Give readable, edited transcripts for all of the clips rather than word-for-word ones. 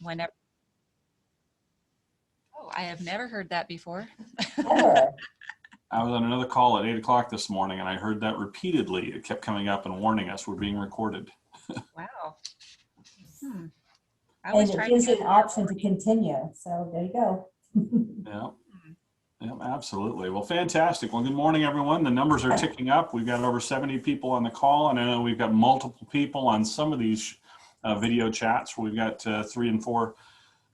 whenever. Oh, I have never heard that before. Ever. I was on another call at 8 o'clock this morning and I heard that repeatedly. It kept coming up and warning us we're being recorded. Wow. I And was it trying gives to you get an more option to warning. continue. So there you go. Yeah. Yeah, absolutely. Well, fantastic. Well, good morning, everyone. The numbers are ticking up. We've got over 70 people on the call, and I know we've got multiple people on some of these video chats. We've got 3 and 4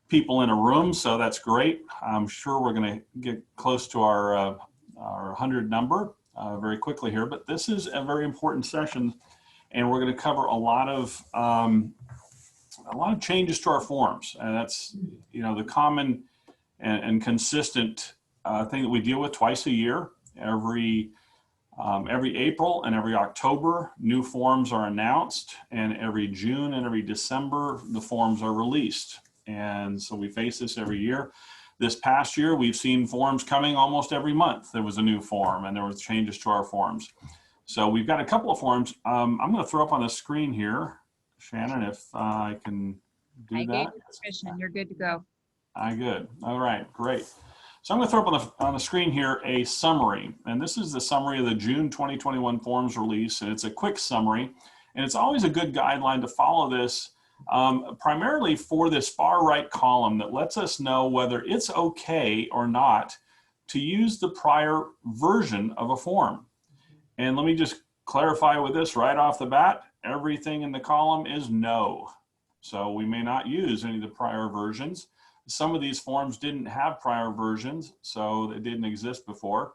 people in a room, so that's great. I'm sure we're going to get close to our 100 number very quickly here, but this is a very important session, and we're going to cover a lot of changes to our forms, and that's the common and consistent thing that we deal with twice a year. Every April and every October, new forms are announced, and every June and every December, the forms are released. And so we face this every year. This past year, we've seen forms coming almost every month. There was a new form and there were changes to our forms. So we've got a couple of forms. I'm going to throw up on the screen here, Shannon, if I can do that. I gave you permission. You're good to go. Good. All right, great. So I'm going to throw up on the screen here a summary, and this is the summary of the June 2021 forms release, and it's a quick summary, and it's always a good guideline to follow this, primarily for this far right column that lets us know whether it's okay or not to use the prior version of a form. And let me just clarify with this right off the bat, everything in the column is no. So we may not use any of the prior versions. Some of these forms didn't have prior versions, so they didn't exist before.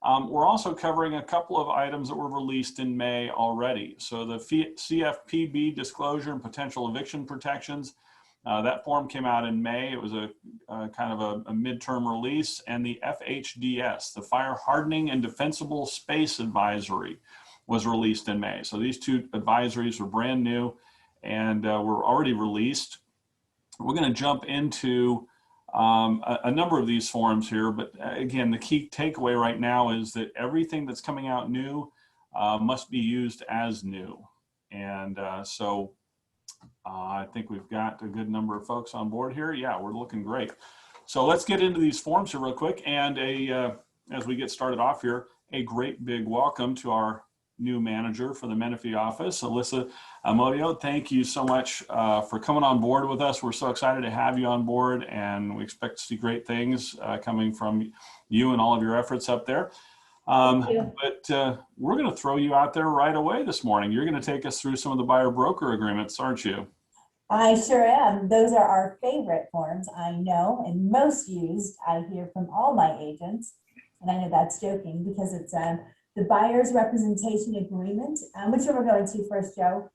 We're also covering a couple of items that were released in May already. So the CFPB disclosure and potential eviction protections, that form came out in May. It was a kind of a midterm release, and the FHDS, the Fire Hardening and Defensible Space Advisory, was released in May. So these two advisories were brand new and were already released. We're going to jump into a number of these forms here, but again, the key takeaway right now is that everything that's coming out new must be used as new. And so I think we've got a good number of folks on board here. Yeah, we're looking great. So let's get into these forms here real quick. And as we get started off here, a great big welcome to our new manager for the Menifee office, Alyssa Amodio. Thank you so much for coming on board with us. We're so excited to have you on board, and we expect to see great things coming from you and all of your efforts up there. But we're going to throw you out there right away this morning. You're going to take us through some of the buyer-broker agreements, aren't you? I sure am. Those are our favorite forms, I know, and most used, I hear from all my agents. And I know that's joking because it's the buyer's representation agreement. Which one we're going to first, Joe?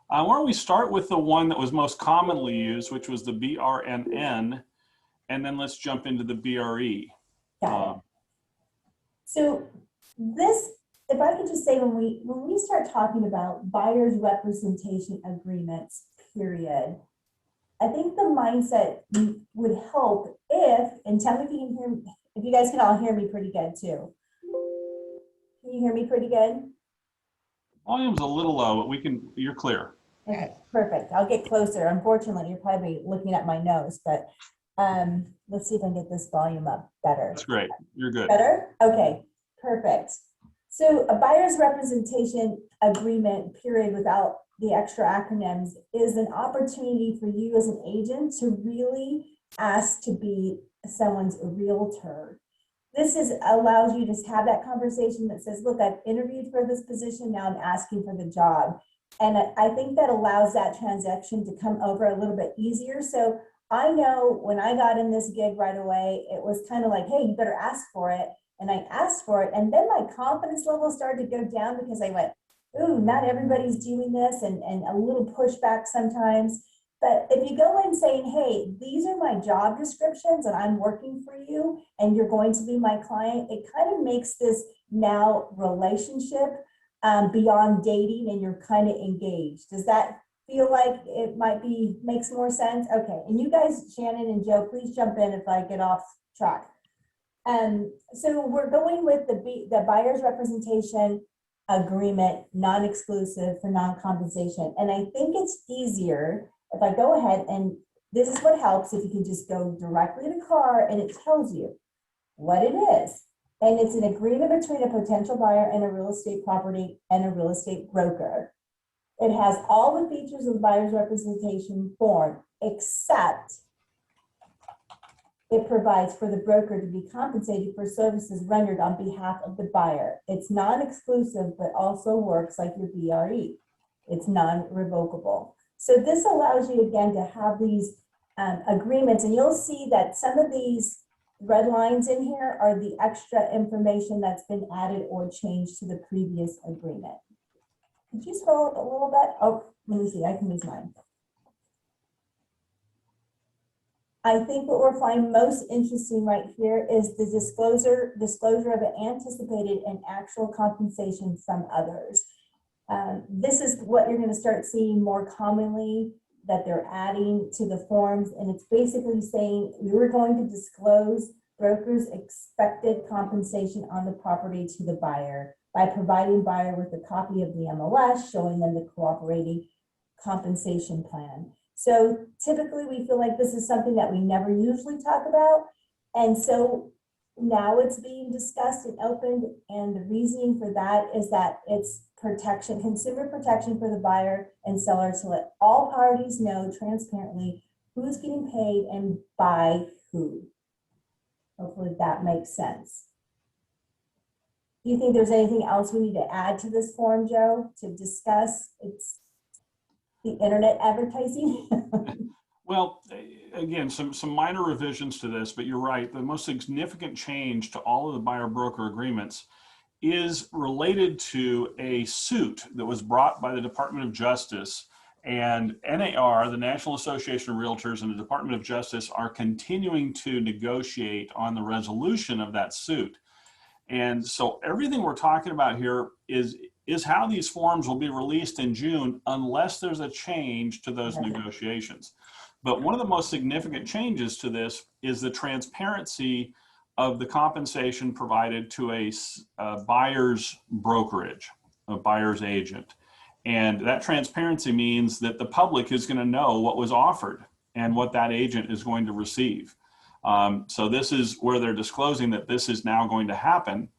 Why don't we start with the one that was most commonly used, which was the BRNN, and then let's jump into the BRE. Got it. So this, if I could just say, when we start talking about buyer's representation agreements, period, I think the mindset would help if, and tell me if you can hear, if you guys can all hear me pretty good too. Can you hear me pretty good? Volume's a little low, but you're clear. Okay, perfect. I'll get closer. Unfortunately, you're probably looking at my nose, but let's see if I can get this volume up better. That's great. You're good. Better? Okay, perfect. So a buyer's representation agreement, period, without the extra acronyms, is an opportunity for you as an agent to really ask to be someone's realtor. This allows you to have that conversation that says, look, I've interviewed for this position, now I'm asking for the job. And I think that allows that transaction to come over a little bit easier. So I know when I got in this gig right away, it was kind of like, hey, you better ask for it. And I asked for it. And then my confidence level started to go down because I went, ooh, not everybody's doing this, and a little pushback sometimes. But if you go in saying, hey, these are my job descriptions and I'm working for you and you're going to be my client, it kind of makes this now relationship beyond dating, and you're kind of engaged. Does that feel like it might makes more sense? Okay, and you guys, Shannon and Joe, please jump in if I get off track. So we're going with the buyer's representation agreement, non-exclusive for non-compensation. And I think it's easier if I go ahead and this is what helps if you can just go directly to CAR and it tells you what it is. And it's an agreement between a potential buyer and a real estate property and a real estate broker. It has all the features of the buyer's representation form, except it provides for the broker to be compensated for services rendered on behalf of the buyer. It's non-exclusive, but also works like your BRE. It's non-revocable. So this allows you, again, to have these agreements, and you'll see that some of these red lines in here are the extra information that's been added or changed to the previous agreement. Could you scroll up a little bit? Oh, let me see, I can use mine. I think what we're finding most interesting right here is the disclosure of an anticipated and actual compensation from others. This is what you're going to start seeing more commonly that they're adding to the forms, and it's basically saying you're going to disclose broker's expected compensation on the property to the buyer by providing buyer with a copy of the MLS showing them the cooperating compensation plan. So typically we feel like this is something that we never usually talk about. And so now it's being discussed and opened. And the reasoning for that is that it's protection, consumer protection for the buyer and seller to let all parties know transparently who's getting paid and by who. Hopefully that makes sense. Do you think there's anything else we need to add to this form, Joe, to discuss? It's the internet advertising. Well, again, some minor revisions to this, but you're right. The most significant change to all of the buyer broker agreements is related to a suit that was brought by the Department of Justice, and NAR, the National Association of Realtors, and the Department of Justice are continuing to negotiate on the resolution of that suit. And so everything we're talking about here is how these forms will be released in June unless there's a change to those negotiations. But one of the most significant changes to this is the transparency of the compensation provided to a buyer's brokerage, a buyer's agent. And that transparency means that the public is going to know what was offered and what that agent is going to receive. So this is where they're disclosing that this is now going to happen.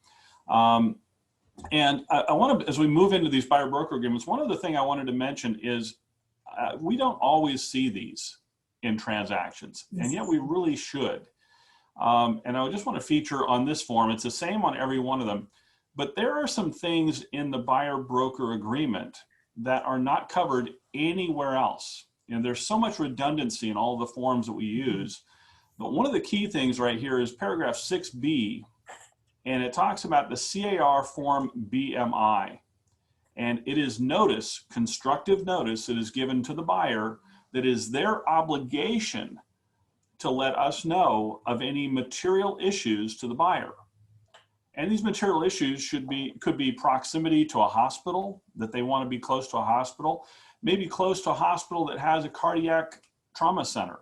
And I want to, as we move into these buyer broker agreements, one other thing I wanted to mention is we don't always see these in transactions, and yet we really should. And I just want to feature on this form, it's the same on every one of them, but there are some things in the buyer broker agreement that are not covered anywhere else. And there's so much redundancy in all the forms that we use. But one of the key things right here is paragraph 6B, and it talks about the CAR form BMI. And it is notice, constructive notice that is given to the buyer that is their obligation to let us know of any material issues to the buyer. And these material issues could be proximity to a hospital, that they want to be close to a hospital, maybe close to a hospital that has a cardiac trauma center,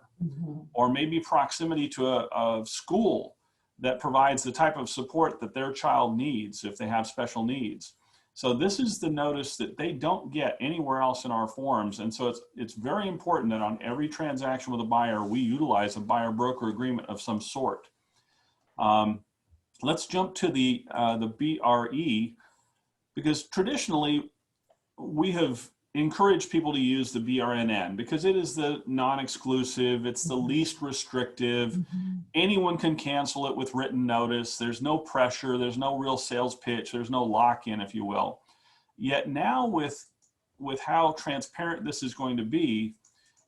or maybe proximity to a school that provides the type of support that their child needs if they have special needs. So this is the notice that they don't get anywhere else in our forms. And so it's very important that on every transaction with a buyer, we utilize a buyer broker agreement of some sort. Let's jump to the BRE, because traditionally we have encouraged people to use the BRNN because it is the non-exclusive, it's the least restrictive. Anyone can cancel it with written notice. There's no pressure, there's no real sales pitch, there's no lock-in, if you will. Yet now with how transparent this is going to be,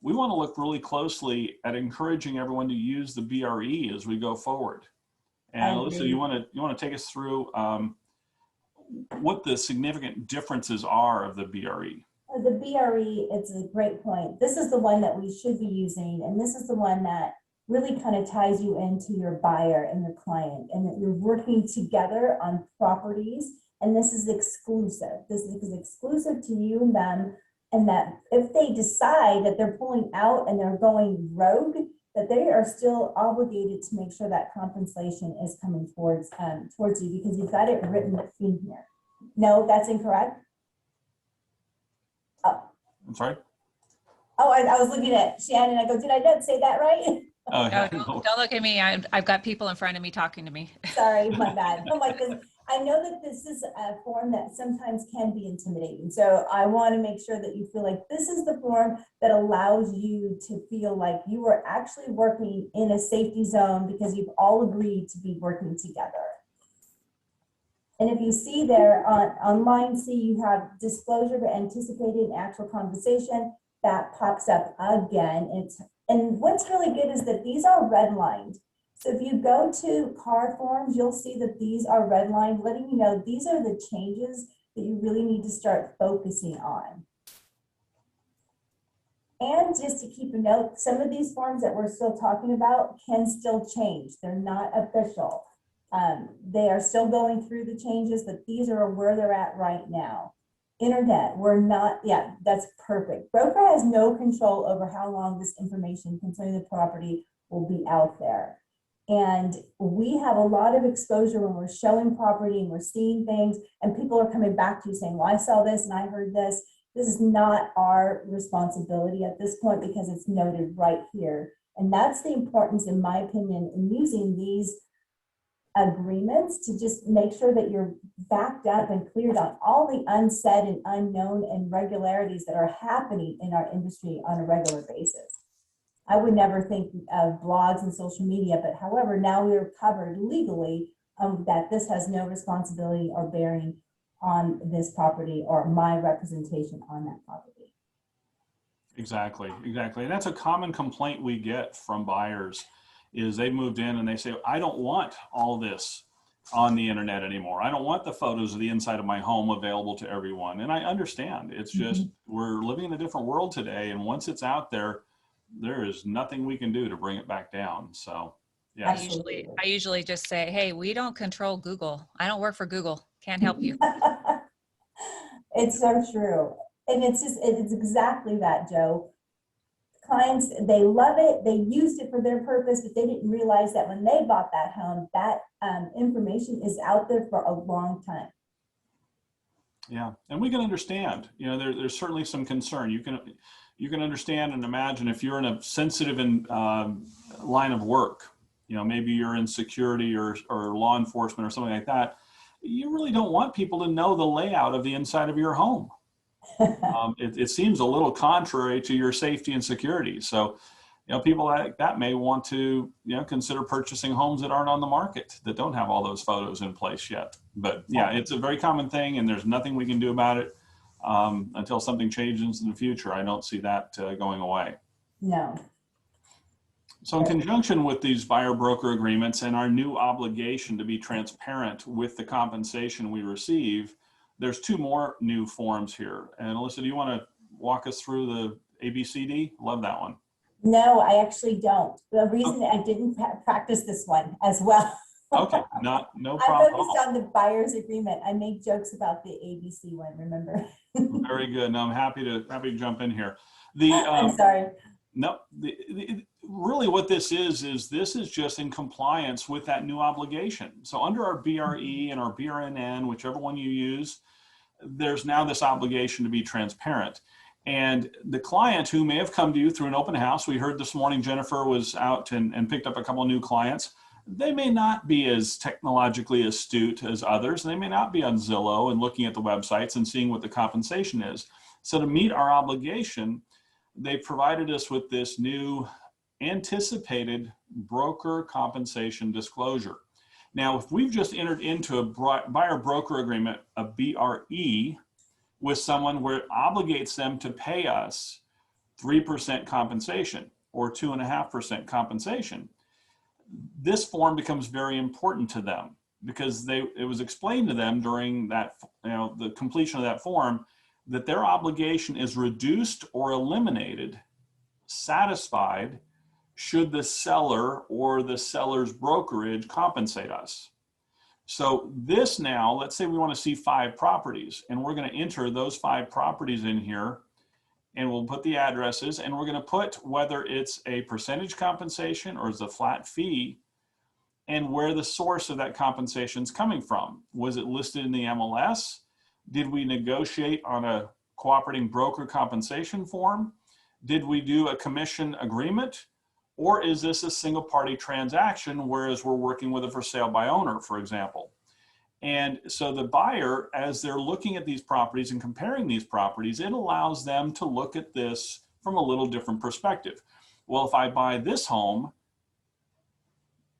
we want to look really closely at encouraging everyone to use the BRE as we go forward. And Alyssa, you want to take us through what the significant differences are of the BRE? The BRE, it's a great point. This is the one that we should be using, and this is the one that really kind of ties you into your buyer and your client, and that you're working together on properties, and this is exclusive. This is exclusive to you and them, and that if they decide that they're pulling out and they're going rogue, that they are still obligated to make sure that compensation is coming towards you, because you've got it written in here. No, that's incorrect. I'm sorry? Oh, I was looking at Shannon. I go, did I not say that right? Oh, Oh, yeah. don't look at me. I've got people in front of me talking to me. Sorry, my bad. I'm like, 'cause I know that this is a form that sometimes can be intimidating. So I want to make sure that you feel like this is the form that allows you to feel like you are actually working in a safety zone because you've all agreed to be working together. And if you see there on line C, you have disclosure of anticipated and actual compensation. That pops up again. And what's really good is that these are redlined. So if you go to car forms, you'll see that these are redlined, letting you know these are the changes that you really need to start focusing on. And just to keep a note, some of these forms that we're still talking about can still change. They're not official. They are still going through the changes, but these are where they're at right now. Internet, we're not, yeah, that's perfect. Broker has no control over how long this information concerning the property will be out there. And we have a lot of exposure when we're showing property and we're seeing things, and people are coming back to you saying, well, I saw this and I heard this. This is not our responsibility at this point because it's noted right here. And that's the importance, in my opinion, in using these agreements to just make sure that you're backed up and cleared on all the unsaid and unknown and regularities that are happening in our industry on a regular basis. I would never think of blogs and social media, but however, now we're covered legally that this has no responsibility or bearing on this property or my representation on that property. Exactly. And that's a common complaint we get from buyers is they moved in and they say, I don't want all this on the internet anymore. I don't want the photos of the inside of my home available to everyone. And I understand. It's just, we're living in a different world today. And once it's out there, there is nothing we can do to bring it back down. So, yeah. I usually just say, hey, we don't control Google. I don't work for Google. Can't help you. It's so true. And it's exactly that, Joe. Clients, they love it. They used it for their purpose, but they didn't realize that when they bought that home, that information is out there for a long time. Yeah, and we can understand. You know, there's certainly some concern. You can understand and imagine if you're in a sensitive line of work. You know, maybe you're in security or law enforcement or something like that. You really don't want people to know the layout of the inside of your home. It seems a little contrary to your safety and security. So, you know, people like that may want to, you know, consider purchasing homes that aren't on the market, that don't have all those photos in place yet. But yeah, it's a very common thing and there's nothing we can do about it until something changes in the future. I don't see that going away. No. So in conjunction with these buyer broker agreements and our new obligation to be transparent with the compensation we receive, there's two more new forms here. And Alyssa, do you want to walk us through the ABCD? Love that one. No, I actually don't. The reason I didn't practice this one as well. Okay, no problem. I focused on the buyer's agreement. I made jokes about the ABC one, remember? Very good. No, I'm happy to jump in here. I'm sorry. No, really what this is this is just in compliance with that new obligation. So under our BRE and our BRNN, whichever one you use, there's now this obligation to be transparent. And the client who may have come to you through an open house, we heard this morning Jennifer was out and picked up a couple of new clients. They may not be as technologically astute as others. They may not be on Zillow and looking at the websites and seeing what the compensation is. So to meet our obligation, they provided us with this new anticipated broker compensation disclosure. Now, if we've just entered into a buyer broker agreement, a BRE, with someone where it obligates them to pay us 3% compensation or 2.5% compensation, this form becomes very important to them because it was explained to them during that, you know, the completion of that form, that their obligation is reduced or eliminated, satisfied, should the seller or the seller's brokerage compensate us. So this now, let's say we want to see 5 properties and we're going to enter those 5 properties in here and we'll put the addresses and we're going to put whether it's a percentage compensation or it's a flat fee and where the source of that compensation is coming from. Was it listed in the MLS? Did we negotiate on a cooperating broker compensation form? Did we do a commission agreement? Or is this a single party transaction, whereas we're working with a for sale by owner, for example? And so the buyer, as they're looking at these properties and comparing these properties, it allows them to look at this from a little different perspective. Well, if I buy this home,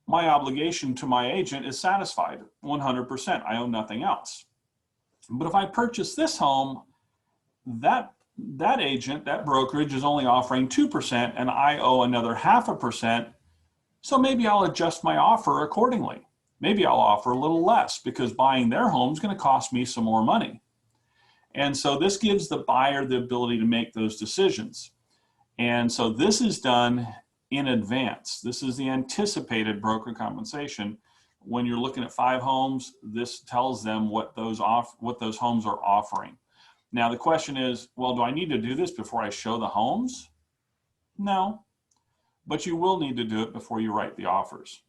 my obligation to my agent is satisfied 100%. I owe nothing else. But if I purchase this home, that agent, that brokerage is only offering 2% and I owe another 0.5%. So maybe I'll adjust my offer accordingly. Maybe I'll offer a little less because buying their home is going to cost me some more money. And so this gives the buyer the ability to make those decisions. And so this is done in advance. This is the anticipated broker compensation. When you're looking at 5 homes, this tells them what those homes are offering. Now the question is, well, do I need to do this before I show the homes? No, but you will need to do it before you write the offers.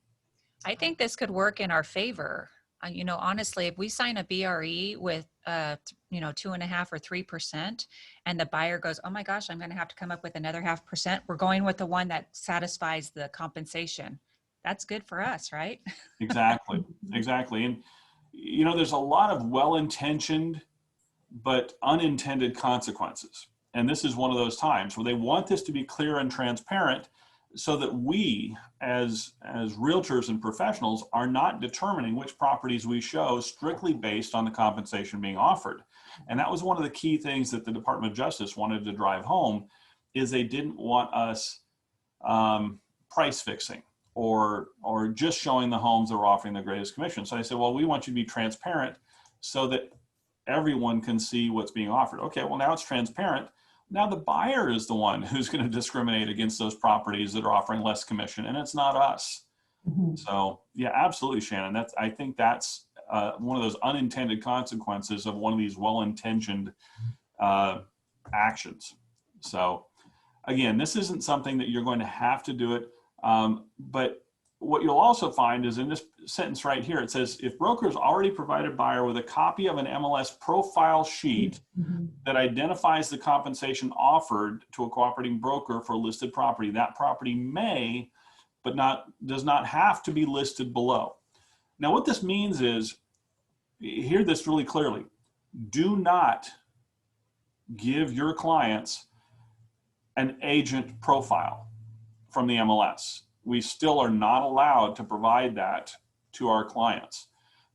I think this could work in our favor. You know, honestly, if we sign a BRE with, 2.5 or 3%, and the buyer goes, oh my gosh, I'm going to have to come up with another 0.5%. We're going with the one that satisfies the compensation. That's good for us, right? Exactly. And, there's a lot of well-intentioned but unintended consequences. And this is one of those times where they want this to be clear and transparent so that we, as realtors and professionals, are not determining which properties we show strictly based on the compensation being offered. And that was one of the key things that the Department of Justice wanted to drive home, is they didn't want us price fixing or just showing the homes that were offering the greatest commission. So they said, well, we want you to be transparent so that everyone can see what's being offered. Okay, well, now it's transparent. Now the buyer is the one who's going to discriminate against those properties that are offering less commission, and it's not us. Mm-hmm. So yeah, absolutely, Shannon. I think that's one of those unintended consequences of one of these well-intentioned actions. So again, this isn't something that you're going to have to do it, but what you'll also find is in this sentence right here, it says, if brokers already provided buyer with a copy of an MLS profile sheet that identifies the compensation offered to a cooperating broker for a listed property, that property may, but does not have to be listed below. Now, what this means is, hear this really clearly, do not give your clients an agent profile from the MLS. We still are not allowed to provide that to our clients.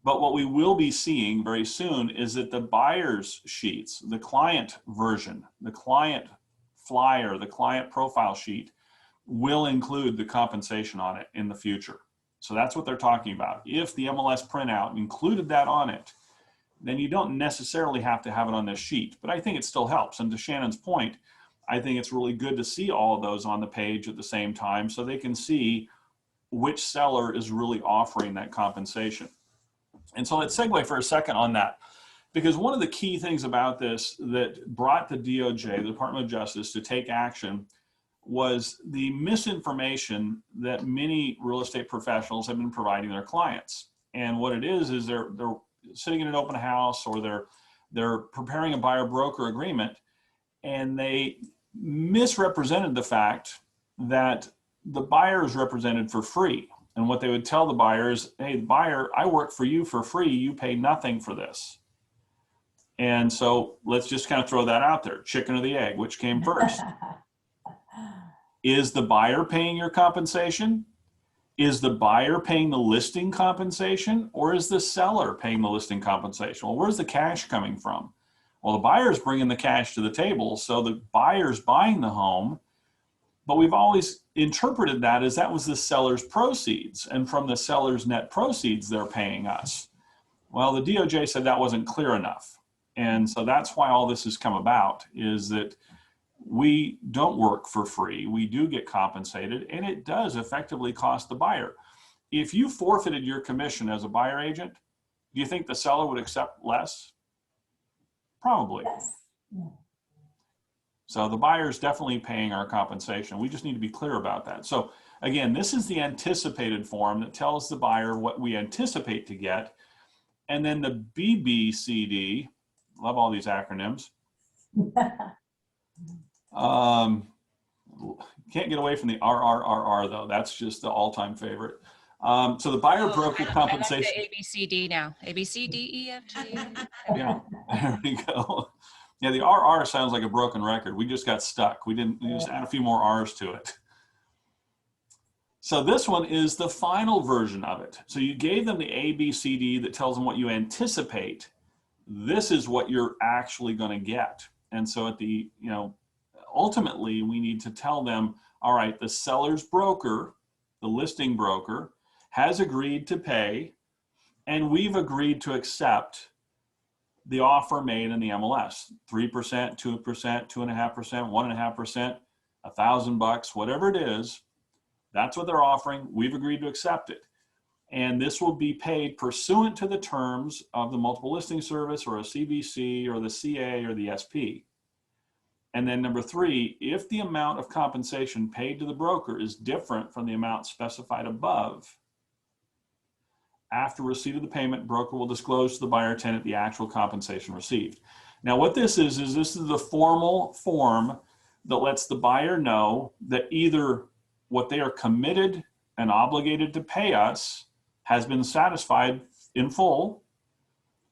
But what we will be seeing very soon is that the buyer's sheets, the client version, the client flyer, the client profile sheet will include the compensation on it in the future. So that's what they're talking about. If the MLS printout included that on it, then you don't necessarily have to have it on this sheet. But I think it still helps. And to Shannon's point, I think it's really good to see all of those on the page at the same time so they can see which seller is really offering that compensation. And so let's segue for a second on that, because one of the key things about this that brought the DOJ, the Department of Justice, to take action was the misinformation that many real estate professionals have been providing their clients. And what it is they're sitting in an open house, or they're preparing a buyer broker agreement, and they misrepresented the fact that the buyer is represented for free. And what they would tell the buyer is, hey, buyer, I work for you for free. You pay nothing for this. And so let's just kind of throw that out there. Chicken or the egg, which came first? Is the buyer paying your compensation? Is the buyer paying the listing compensation? Or is the seller paying the listing compensation? Well, where's the cash coming from? Well, the buyer's bringing the cash to the table, so the buyer's buying the home, but we've always interpreted that as that was the seller's proceeds, and from the seller's net proceeds, they're paying us. Well, the DOJ said that wasn't clear enough, and so that's why all this has come about, is that we don't work for free. We do get compensated, and it does effectively cost the buyer. If you forfeited your commission as a buyer agent, do you think the seller would accept less? Probably. Yes. Yeah. So the buyer is definitely paying our compensation. We just need to be clear about that. So again, this is the anticipated form that tells the buyer what we anticipate to get. And then the BBCD, love all these acronyms, can't get away from the RRRR though. That's just the all-time favorite. So the buyer broker compensation. I like the ABCD now. ABCDEFG. Yeah, there we go. Yeah, the RR sounds like a broken record. We just got stuck. We just add a few more R's to it. So this one is the final version of it. So you gave them the ABCD that tells them what you anticipate. This is what you're actually going to get. And so at the, ultimately we need to tell them, all right, the seller's broker, the listing broker, has agreed to pay, and we've agreed to accept the offer made in the MLS, 3%, 2%, 2.5%, 1.5%, $1,000, whatever it is. That's what they're offering. We've agreed to accept it. And this will be paid pursuant to the terms of the multiple listing service or a CVC or the CA or the SP. And then number 3, if the amount of compensation paid to the broker is different from the amount specified above, after receipt of the payment, broker will disclose to the buyer tenant the actual compensation received. Now what this is this is the formal form that lets the buyer know that either what they are committed and obligated to pay us has been satisfied in full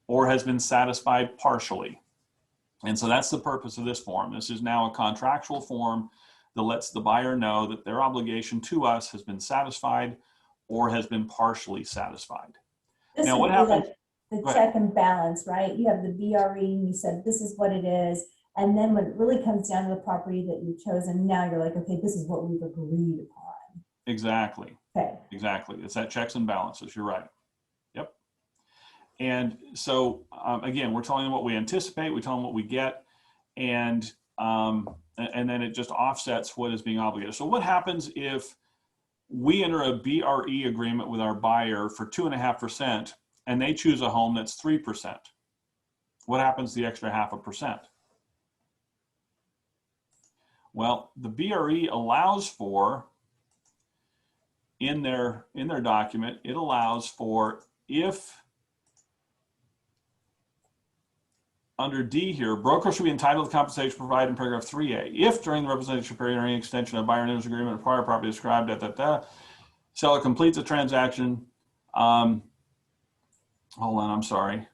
or has been satisfied partially. And so that's the purpose of this form. This is now a contractual form that lets the buyer know that their obligation to us has been satisfied or has been partially satisfied. This Now, would what be happens? like the check and balance, right? You have the BRE and you said, this is what it is. And then when it really comes down to the property that you've chosen, now you're like, okay, this is what we've agreed upon. Exactly. Okay. Exactly. It's that checks and balances. You're right. Yep. And so, again, we're telling them what we anticipate. We tell them what we get. And then it just offsets what is being obligated. So what happens if we enter a BRE agreement with our buyer for 2.5% and they choose a home that's 3%? What happens to the extra 0.5%? Well, the BRE allows for, in their document, it allows for, if under D here, broker should be entitled to compensation provided in paragraph 3A. If during the representation period or any extension of buyer and owner's agreement or prior property described seller completes a transaction. Hold on, I'm sorry.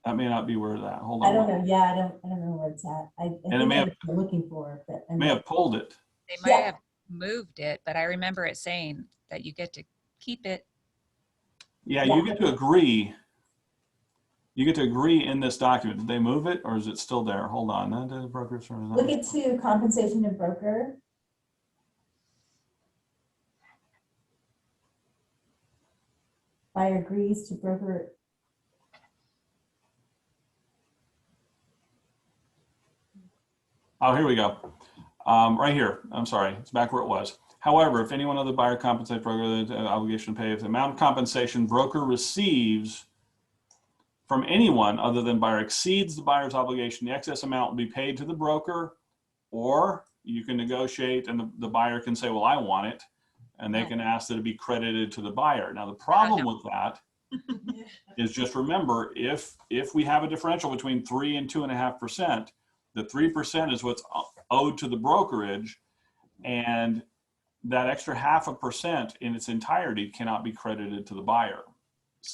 That may not be where that. Hold on. I don't know. Yeah, I don't know where it's at. I think it may have, I'm looking for it, but may have pulled it. They might have moved it, but I remember it saying that you get to keep it. Yeah, you get to agree. You get to agree in this document. Did they move it or is it still there? Hold on. Look at 2, compensation and broker. Buyer agrees to broker. Oh, here we go. Right here. I'm sorry. It's back where it was. However, if anyone other buyer compensates broker, the obligation to pay, if the amount of compensation broker receives from anyone other than buyer exceeds the buyer's obligation, the excess amount will be paid to the broker, or you can negotiate and the buyer can say, well, I want it, and they can ask that it be credited to the buyer. Now, the problem with that is, just remember, if we have a differential between 3 and 2.5%, the 3% is what's owed to the brokerage, and that extra 0.5% in its entirety cannot be credited to the buyer.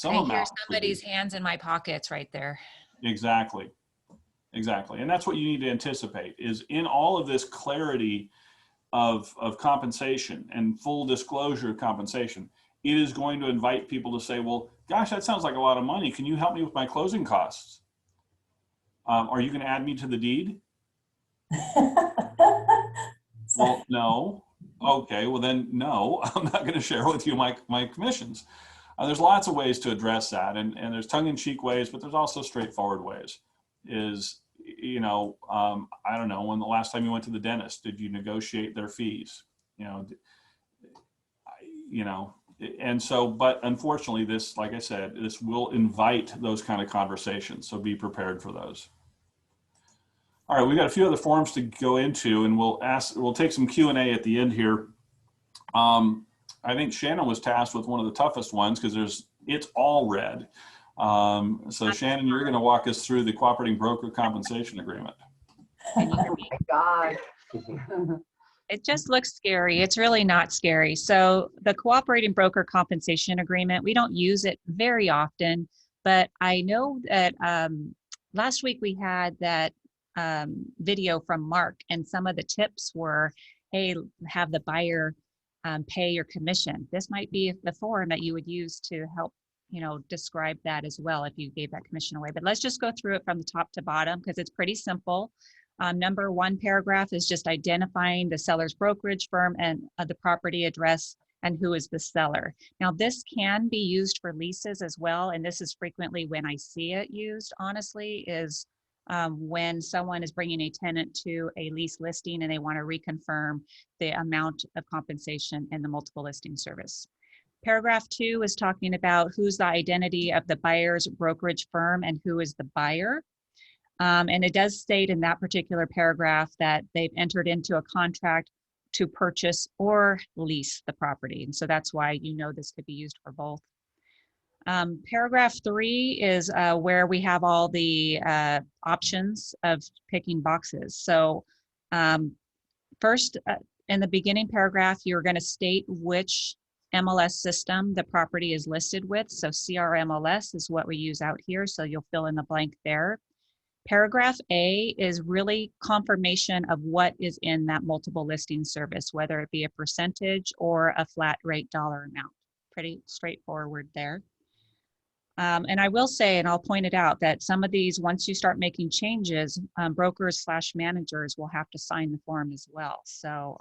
I hear somebody's hands in my pockets right there. Exactly. Exactly. And that's what you need to anticipate, is in all of this clarity of compensation and full disclosure of compensation, it is going to invite people to say, well, gosh, that sounds like a lot of money. Can you help me with my closing costs? Are you going to add me to the deed? Well, no. Okay, well then, no, I'm not going to share with you my commissions. There's lots of ways to address that, and there's tongue-in-cheek ways, but there's also straightforward ways. I don't know, when the last time you went to the dentist, did you negotiate their fees? And so, but unfortunately, this, like I said, this will invite those kind of conversations, so be prepared for those. All right, we've got a few other forms to go into, and we'll take some Q&A at the end here. I think Shannon was tasked with one of the toughest ones because it's all red. So Shannon, you're going to walk us through the cooperating broker compensation agreement. Can you hear me? God. It just looks scary. It's really not scary. So the cooperating broker compensation agreement, we don't use it very often, but I know that last week we had that video from Mark, and some of the tips were, hey, have the buyer pay your commission. This might be the form that you would use to help, describe that as well if you gave that commission away. But let's just go through it from the top to bottom because it's pretty simple. Number one paragraph is just identifying the seller's brokerage firm and the property address and who is the seller. Now, this can be used for leases as well, and this is frequently when I see it used, honestly, is when someone is bringing a tenant to a lease listing and they want to reconfirm the amount of compensation in the multiple listing service. Paragraph 2 is talking about who's the identity of the buyer's brokerage firm and who is the buyer. And it does state in that particular paragraph that they've entered into a contract to purchase or lease the property. And so that's why this could be used for both. Paragraph 3 is where we have all the options of picking boxes. So first, in the beginning paragraph, you're going to state which MLS system the property is listed with. So CRMLS is what we use out here. So you'll fill in the blank there. Paragraph A is really confirmation of what is in that multiple listing service, whether it be a percentage or a flat rate dollar amount. Pretty straightforward there. And I will say, and I'll point it out, that some of these, once you start making changes, brokers / managers will have to sign the form as well. So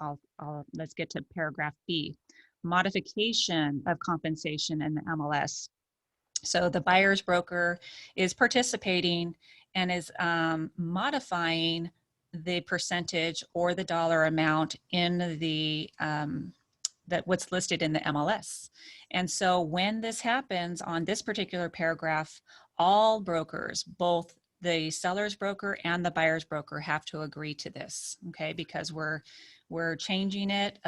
let's get to paragraph B. Modification of compensation in the MLS. So the buyer's broker is participating and is modifying the percentage or the dollar amount in the that what's listed in the MLS. And so when this happens on this particular paragraph, all brokers, both the seller's broker and the buyer's broker, have to agree to this, okay? Because we're changing it,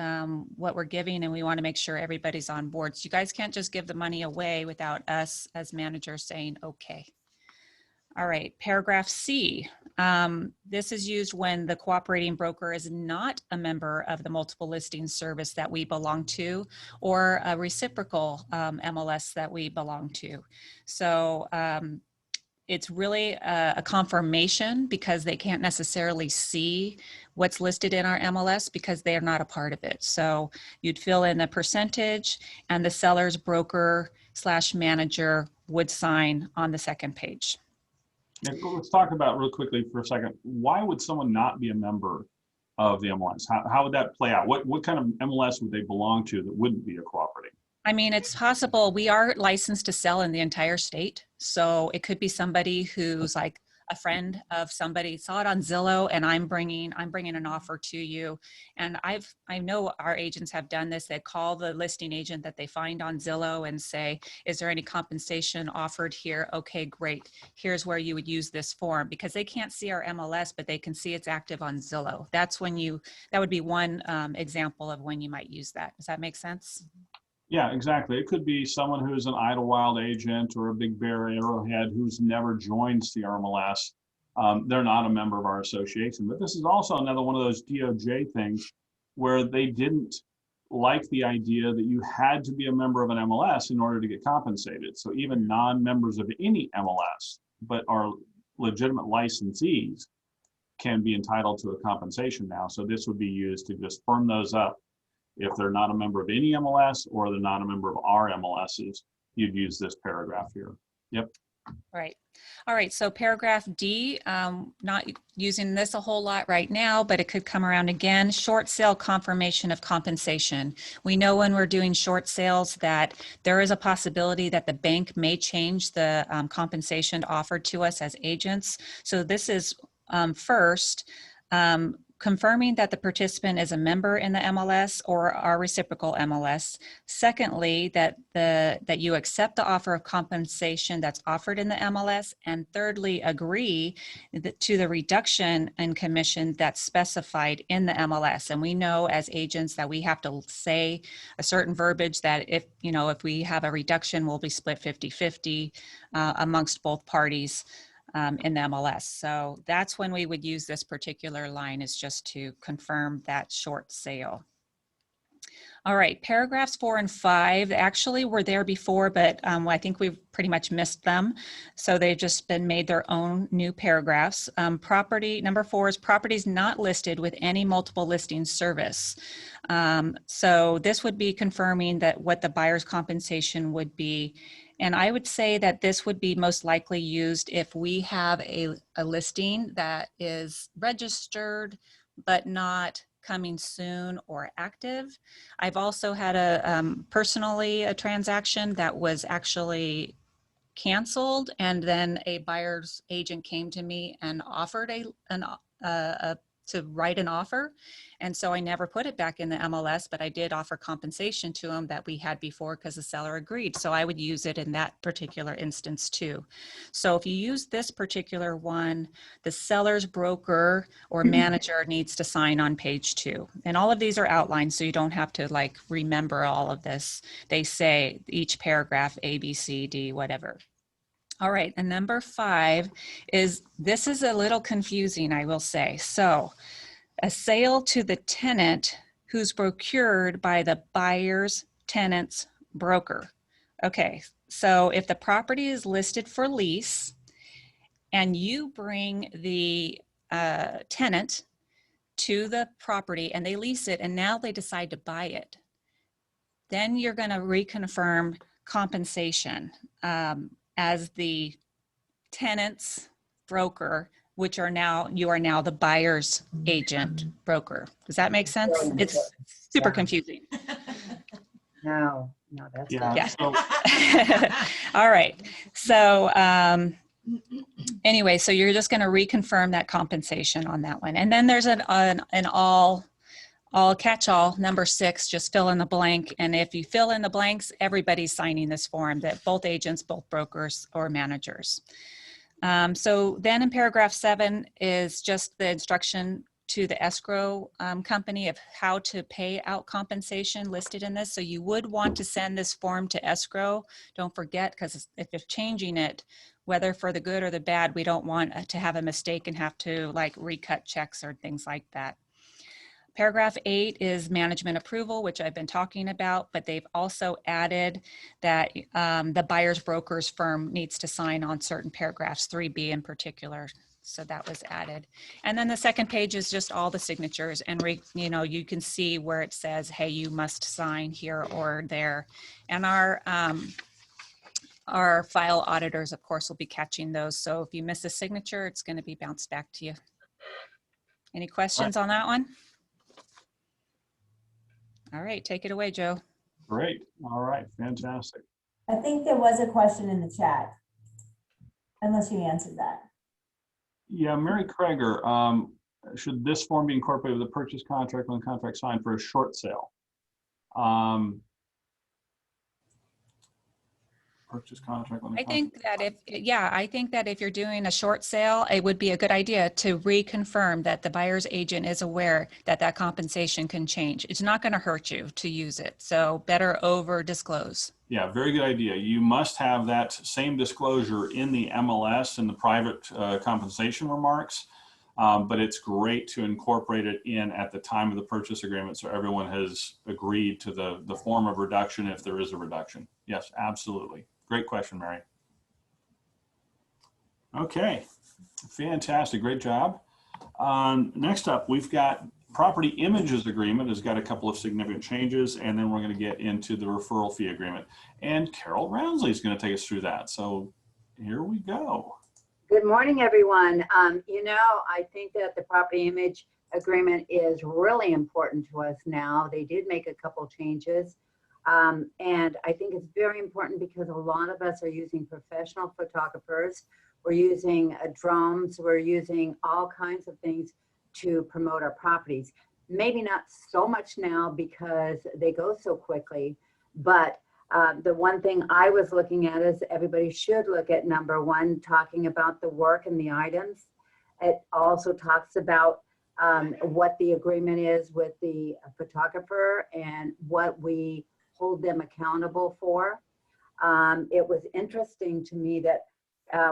what we're giving, and we want to make sure everybody's on board. So you guys can't just give the money away without us as managers saying, okay. All right, paragraph C. This is used when the cooperating broker is not a member of the multiple listing service that we belong to, or a reciprocal MLS that we belong to. So it's really a confirmation because they can't necessarily see what's listed in our MLS because they are not a part of it. So you'd fill in the percentage, and the seller's broker / manager would sign on the second page. Yeah, let's talk about real quickly for a second. Why would someone not be a member of the MLS? How would that play out? What kind of MLS would they belong to that wouldn't be a cooperating? I mean, it's possible. We are licensed to sell in the entire state. So it could be somebody who's like a friend of somebody, saw it on Zillow, and I'm bringing an offer to you. And I know our agents have done this. They call the listing agent that they find on Zillow and say, is there any compensation offered here? Okay, great. Here's where you would use this form, because they can't see our MLS, but they can see it's active on Zillow. That's when that would be one example of when you might use that. Does that make sense? Yeah, exactly. It could be someone who's an Idlewild agent or a Big Bear Arrowhead who's never joined CRMLS. They're not a member of our association. But this is also another one of those DOJ things where they didn't like the idea that you had to be a member of an MLS in order to get compensated. So even non-members of any MLS, but are legitimate licensees, can be entitled to a compensation now. So this would be used to just firm those up. If they're not a member of any MLS or they're not a member of our MLSs, you'd use this paragraph here. Yep. Right. All right. So paragraph D, not using this a whole lot right now, but it could come around again. Short sale confirmation of compensation. We know when we're doing short sales that there is a possibility that the bank may change the compensation offered to us as agents. So this is first confirming that the participant is a member in the MLS or our reciprocal MLS. Secondly, that you accept the offer of compensation that's offered in the MLS. And thirdly, agree to the reduction in commission that's specified in the MLS. And we know as agents that we have to say a certain verbiage that if we have a reduction, we'll be split 50-50 amongst both parties. In the MLS. So that's when we would use this particular line, is just to confirm that short sale. All right, paragraphs 4 and 5 actually were there before, but I think we've pretty much missed them. So they've just been made their own new paragraphs. Number 4 is properties not listed with any multiple listing service. So this would be confirming that what the buyer's compensation would be. And I would say that this would be most likely used if we have a listing that is registered, but not coming soon or active. I've also had personally a transaction that was actually canceled, and then a buyer's agent came to me and offered to write an offer. And so I never put it back in the MLS, but I did offer compensation to him that we had before because the seller agreed. So I would use it in that particular instance too. So if you use this particular one, the seller's broker or manager needs to sign on page 2. And all of these are outlined, so you don't have to like remember all of this. They say each paragraph A, B, C, D, whatever. All right, and number 5 is, this is a little confusing, I will say. So a sale to the tenant who's procured by the buyer's tenant's broker. Okay, so if the property is listed for lease and you bring the tenant to the property and they lease it and now they decide to buy it, then you're going to reconfirm compensation as the tenant's broker, which you are now the buyer's agent broker. Does that make sense? It's super confusing. No, that's good. Yeah. So, All right. So anyway, so you're just going to reconfirm that compensation on that one. And then there's an all catch-all, number 6, just fill in the blank. And if you fill in the blanks, everybody's signing this form, that both agents, both brokers or managers. So then in paragraph 7 is just the instruction to the escrow company of how to pay out compensation listed in this. So you would want to send this form to escrow. Don't forget, because if you're changing it, whether for the good or the bad, we don't want to have a mistake and have to like recut checks or things like that. Paragraph 8 is management approval, which I've been talking about, but they've also added that the buyer's broker's firm needs to sign on certain paragraphs, 3B in particular. So that was added. And then the second page is just all the signatures, and you can see where it says, hey, you must sign here or there. And our file auditors, of course, will be catching those. So if you miss a signature, it's going to be bounced back to you. Any questions on that one? All right, take it away, Joe. great. All right, fantastic. I think there was a question in the chat, unless you answered that. Yeah, Mary Krager, should this form be incorporated with the purchase contract when the contract signed for a short sale? Purchase contract when the I think that if you're doing a short sale, it would be a good idea to reconfirm that the buyer's agent is aware that that compensation can change. It's not going to hurt you to use it. So better over disclose. Yeah, very good idea. You must have that same disclosure in the MLS and the private compensation remarks, but it's great to incorporate it in at the time of the purchase agreement so everyone has agreed to the form of reduction if there is a reduction. Yes, absolutely. Great question, Mary. Okay, fantastic, great job. Next up, we've got property images agreement has got a couple of significant changes, and then we're going to get into the referral fee agreement. And Carol Rounsley is going to take us through that. So here we go. Good morning, everyone. I think that the property image agreement is really important to us now. They did make a couple changes. And I think it's very important because a lot of us are using professional photographers. We're using drones. We're using all kinds of things to promote our properties. Maybe not so much now because they go so quickly, but the one thing I was looking at is everybody should look at number one, talking about the work and the items. It also talks about what the agreement is with the photographer and what we hold them accountable for. It was interesting to me that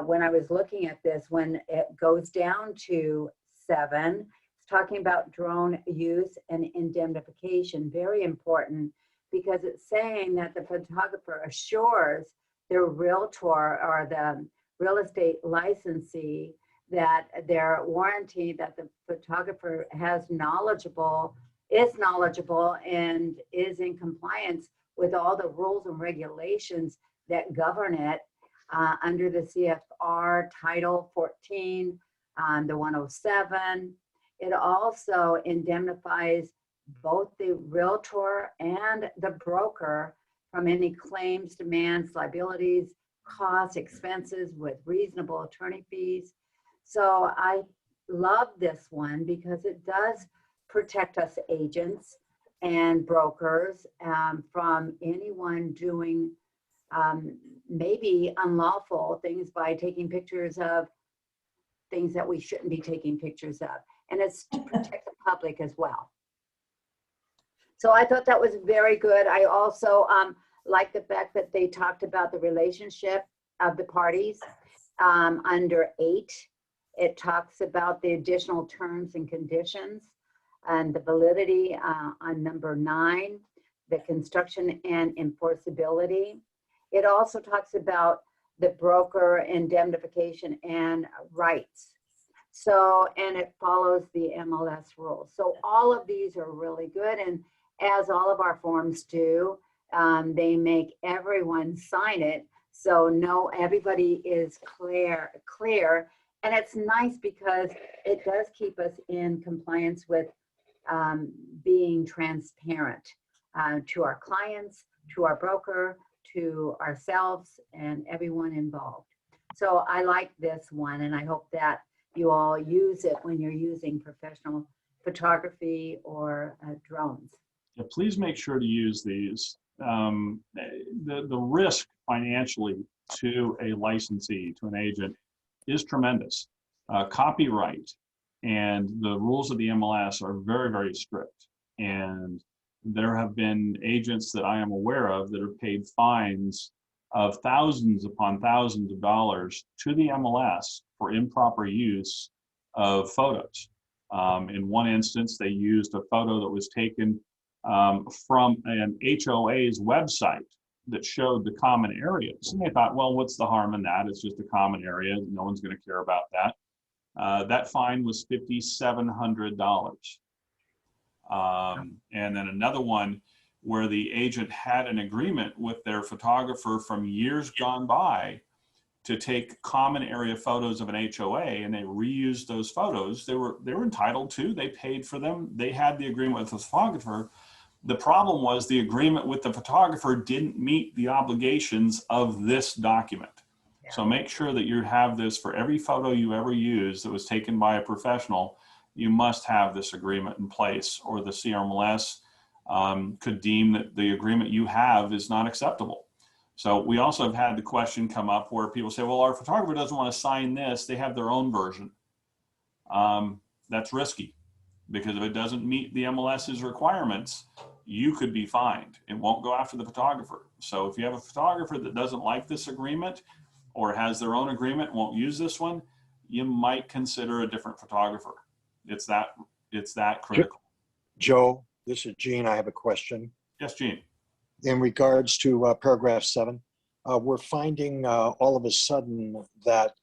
when I was looking at this, when it goes down to 7, it's talking about drone use and indemnification, very important, because it's saying that the photographer assures the realtor or the real estate licensee that their warranty that the photographer is knowledgeable and is in compliance with all the rules and regulations that govern it under the CFR Title 14, the 107. It also indemnifies both the realtor and the broker from any claims, demands, liabilities, costs, expenses with reasonable attorney fees. So I love this one because it does protect us agents and brokers from anyone doing maybe unlawful things by taking pictures of things that we shouldn't be taking pictures of. And it's to protect the public as well. So I thought that was very good. I also like the fact that they talked about the relationship of the parties. Under 8, it talks about the additional terms and conditions and the validity on number 9, the construction and enforceability. It also talks about the broker indemnification and rights. So, and it follows the MLS rules. So all of these are really good. And as all of our forms do, they make everyone sign it. So everybody is clear. And it's nice because it does keep us in compliance with being transparent to our clients, to our broker, to ourselves, and everyone involved. So I like this one, and I hope that you all use it when you're using professional photography or drones. Yeah, please make sure to use these. The risk financially to a licensee, to an agent, is tremendous. Copyright and the rules of the MLS are very, very strict. And there have been agents that I am aware of that have paid fines of thousands upon thousands of dollars to the MLS for improper use of photos. In one instance, they used a photo that was taken from an HOA's website that showed the common areas. And they thought, well, what's the harm in that? It's just a common area. No one's going to care about that. That fine was $5,700. And then another one where the agent had an agreement with their photographer from years gone by to take common area photos of an HOA, and they reused those photos. They were entitled to, they paid for them. They had the agreement with the photographer. The problem was the agreement with the photographer didn't meet the obligations of this document. Yeah. So make sure that you have this for every photo you ever use that was taken by a professional. You must have this agreement in place, or the CMLS could deem that the agreement you have is not acceptable. So we also have had the question come up where people say, well, our photographer doesn't want to sign this. They have their own version. That's risky, because if it doesn't meet the MLS's requirements, you could be fined. It won't go after the photographer. So if you have a photographer that doesn't like this agreement or has their own agreement, won't use this one, you might consider a different photographer. It's that critical. Joe, this is Gene. I have a question. Yes, Gene. In regards to paragraph 7, we're finding all of a sudden that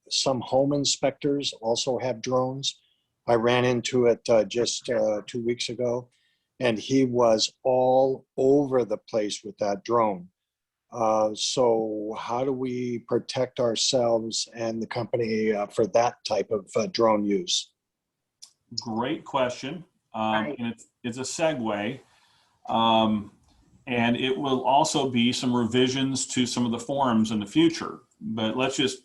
some home inspectors also have drones. I ran into it just 2 weeks ago, and he was all over the place with that drone. So how do we protect ourselves and the company for that type of drone use? Great question. And it's a segue. And it will also be some revisions to some of the forms in the future. But let's just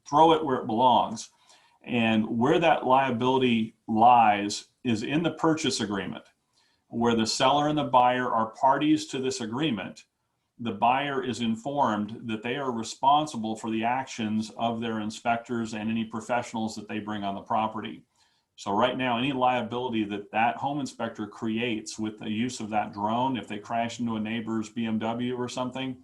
throw it where it belongs. And where that liability lies is in the purchase agreement, where the seller and the buyer are parties to this agreement. The buyer is informed that they are responsible for the actions of their inspectors and any professionals that they bring on the property. So right now, any liability that that home inspector creates with the use of that drone, if they crash into a neighbor's BMW or something,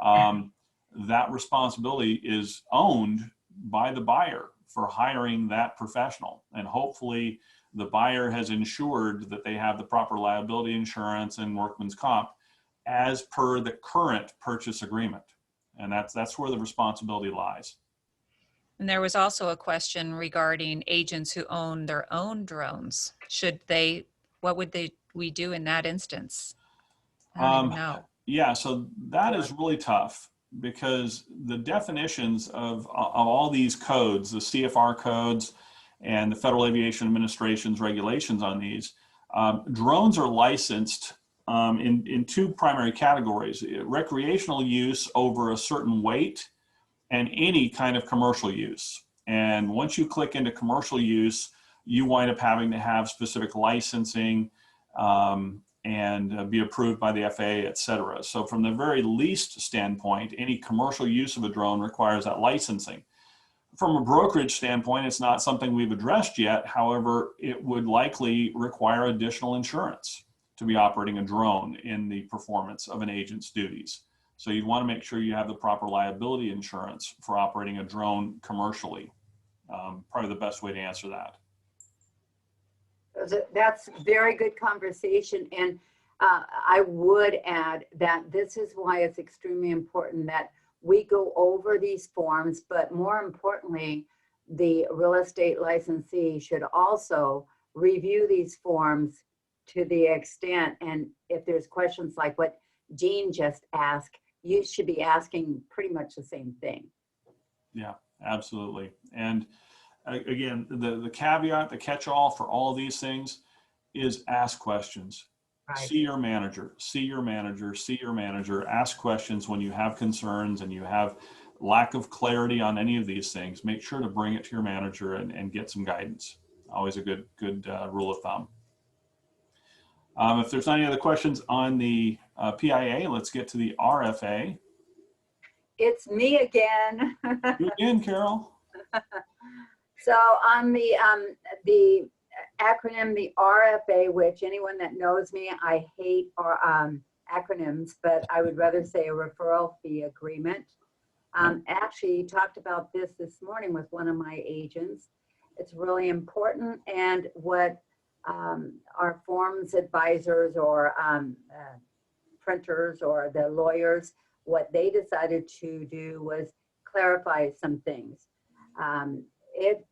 that responsibility is owned by the buyer for hiring that professional. And hopefully the buyer has ensured that they have the proper liability insurance and workman's comp as per the current purchase agreement. And that's where the responsibility lies. And there was also a question regarding agents who own their own drones. What would we do in that instance? I don't even know. Yeah, so that is really tough because the definitions of all these codes, the CFR codes and the Federal Aviation Administration's regulations on these, drones are licensed in two primary categories: recreational use over a certain weight and any kind of commercial use. And once you click into commercial use, you wind up having to have specific licensing and be approved by the FAA, et cetera. So from the very least standpoint, any commercial use of a drone requires that licensing. From a brokerage standpoint, it's not something we've addressed yet. However, it would likely require additional insurance to be operating a drone in the performance of an agent's duties. So you'd want to make sure you have the proper liability insurance for operating a drone commercially. Probably the best way to answer that. That's very good conversation. And I would add that this is why it's extremely important that we go over these forms, but more importantly, the real estate licensee should also review these forms to the extent, and if there's questions like what Jean just asked, you should be asking pretty much the same thing. Yeah, absolutely. And again, the caveat, the catch-all for all of these things is ask questions. Right. See your manager, see your manager, see your manager. Ask questions when you have concerns and you have lack of clarity on any of these things. Make sure to bring it to your manager and get some guidance. Always a good rule of thumb. If there's any other questions on the PIA, let's get to the RFA. It's me again. You again, Carol. So on the acronym, the RFA, which anyone that knows me, I hate acronyms, but I would rather say a referral fee agreement. Actually talked about this morning with one of my agents. It's really important, and what our forms advisors or printers or the lawyers, what they decided to do was clarify some things.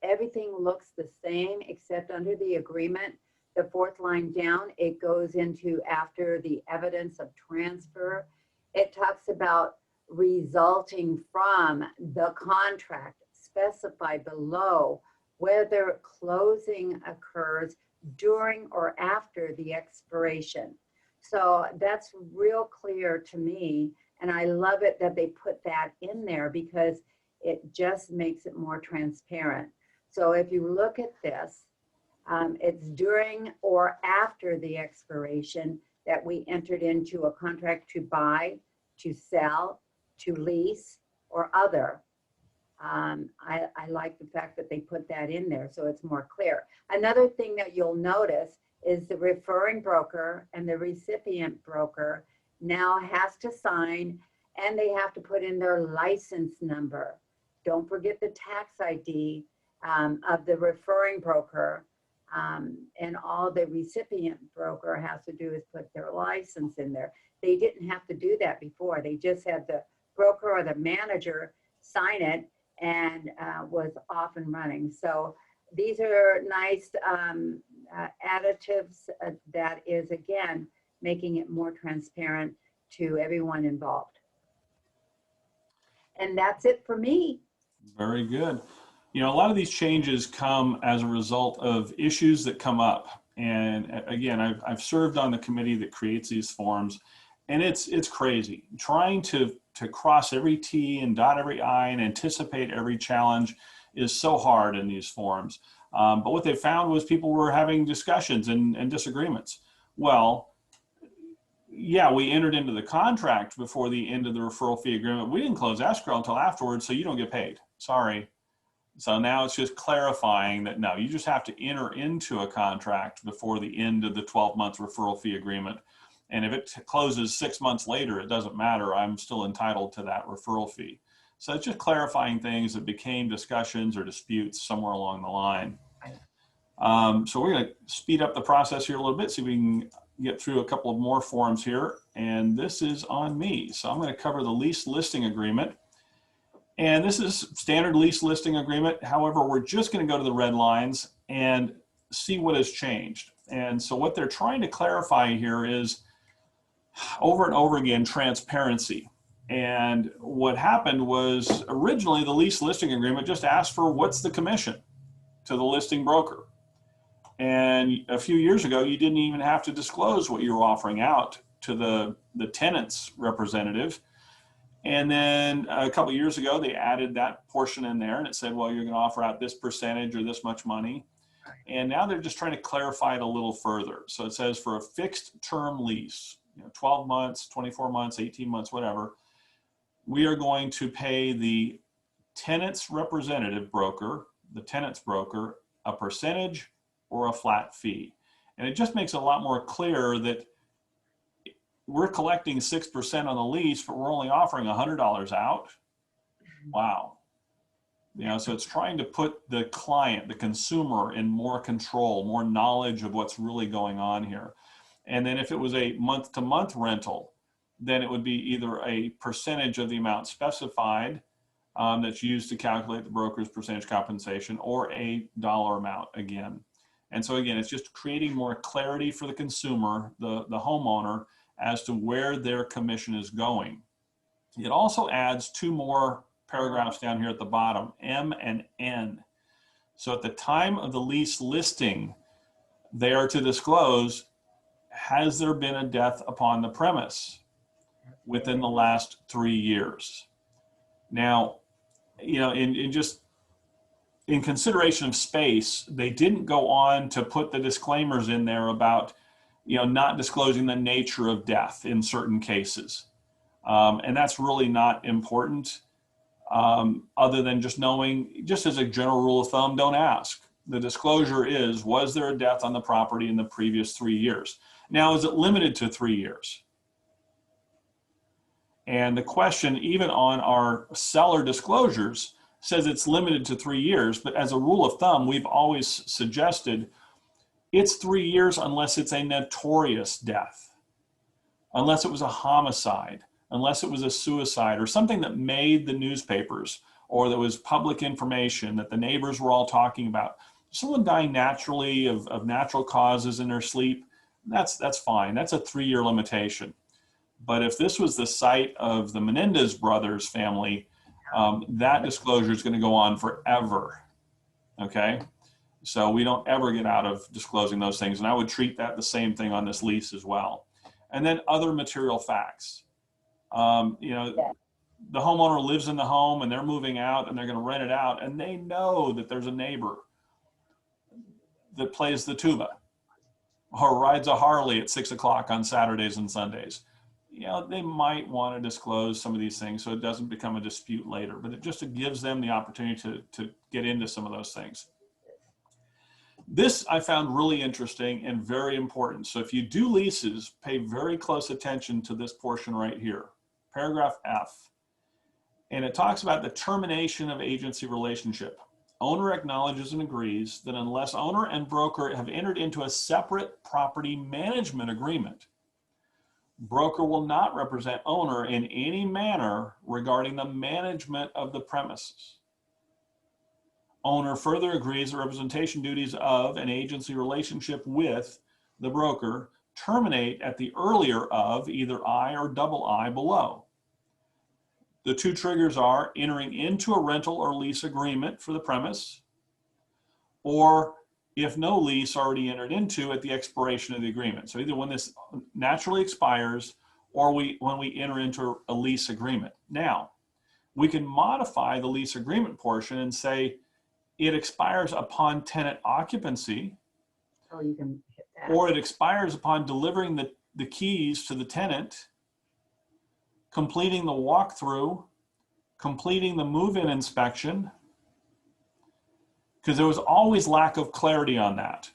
Everything looks the same except under the agreement, the fourth line down, it goes into after the evidence of transfer. It talks about resulting from the contract specified below whether closing occurs during or after the expiration. So that's real clear to me. And I love it that they put that in there because it just makes it more transparent. So if you look at this, it's during or after the expiration that we entered into a contract to buy, to sell, to lease, or other. I like the fact that they put that in there so it's more clear. Another thing that you'll notice is the referring broker and the recipient broker now has to sign, and they have to put in their license number. Don't forget the tax ID of the referring broker, and all the recipient broker has to do is put their license in there. They didn't have to do that before. They just had the broker or the manager sign it and was off and running. So these are nice additives that is, again, making it more transparent to everyone involved. And that's it for me. Very good. You know, a lot of these changes come as a result of issues that come up. And again, I've served on the committee that creates these forms, and it's crazy. Trying to cross every T and dot every I and anticipate every challenge is so hard in these forms. But what they found was people were having discussions and disagreements. Well, yeah, we entered into the contract before the end of the referral fee agreement. We didn't close escrow until afterwards, so you don't get paid. Sorry. So now it's just clarifying that no, you just have to enter into a contract before the end of the 12-month referral fee agreement. And if it closes 6 months later, it doesn't matter. I'm still entitled to that referral fee. So it's just clarifying things that became discussions or disputes somewhere along the line. So we're going to speed up the process here a little bit, so we can get through a couple of more forms here. And this is on me. So I'm going to cover the lease listing agreement. And this is standard lease listing agreement. However, we're just going to go to the red lines and see what has changed. And so what they're trying to clarify here is, over and over again, transparency. And what happened was, originally the lease listing agreement just asked for what's the commission to the listing broker. And a few years ago, you didn't even have to disclose what you were offering out to the tenant's representative. And then a couple of years ago, they added that portion in there, and it said, well, you're going to offer out this percentage or this much money. And now they're just trying to clarify it a little further. So it says for a fixed term lease, 12 months, 24 months, 18 months, whatever, we are going to pay the tenant's representative broker, the tenant's broker, a percentage or a flat fee. And it just makes it a lot more clear that we're collecting 6% on the lease, but we're only offering $100 out. Wow. So it's trying to put the client, the consumer, in more control, more knowledge of what's really going on here. And then if it was a month-to-month rental, then it would be either a percentage of the amount specified that's used to calculate the broker's percentage compensation, or a dollar amount again. And so again, it's just creating more clarity for the consumer, the homeowner, as to where their commission is going. It also adds two more paragraphs down here at the bottom, M and N. So at the time of the lease listing, they are to disclose, has there been a death upon the premise within the last 3 years? Now, in consideration of space, they didn't go on to put the disclaimers in there about, not disclosing the nature of death in certain cases. And that's really not important, other than just knowing, just as a general rule of thumb, don't ask. The disclosure is, was there a death on the property in the previous 3 years? Now, is it limited to 3 years? And the question, even on our seller disclosures, says it's limited to 3 years, but as a rule of thumb, we've always suggested it's 3 years unless it's a notorious death, unless it was a homicide, unless it was a suicide, or something that made the newspapers, or that was public information that the neighbors were all talking about. Someone dying naturally of natural causes in their sleep, that's fine. That's a 3-year limitation. But if this was the site of the Menendez brothers family, that disclosure is going to go on forever. Okay? So we don't ever get out of disclosing those things. And I would treat that the same thing on this lease as well. And then other material facts. The homeowner lives in the home and they're moving out and they're going to rent it out, and they know that there's a neighbor that plays the tuba or rides a Harley at 6 o'clock on Saturdays and Sundays. They might want to disclose some of these things so it doesn't become a dispute later, but it just gives them the opportunity to get into some of those things. This I found really interesting and very important. So if you do leases, pay very close attention to this portion right here, paragraph F. And it talks about the termination of agency relationship. Owner acknowledges and agrees that unless owner and broker have entered into a separate property management agreement, broker will not represent owner in any manner regarding the management of the premises. Owner further agrees the representation duties of an agency relationship with the broker terminate at the earlier of either I or double I below. The two triggers are entering into a rental or lease agreement for the premise, or if no lease already entered into at the expiration of the agreement. So either when this naturally expires or when we enter into a lease agreement. Now, we can modify the lease agreement portion and say, it expires upon tenant occupancy, Oh, you can hit that. or it expires upon delivering the keys to the tenant, completing the walkthrough, completing the move-in inspection, because there was always lack of clarity on that.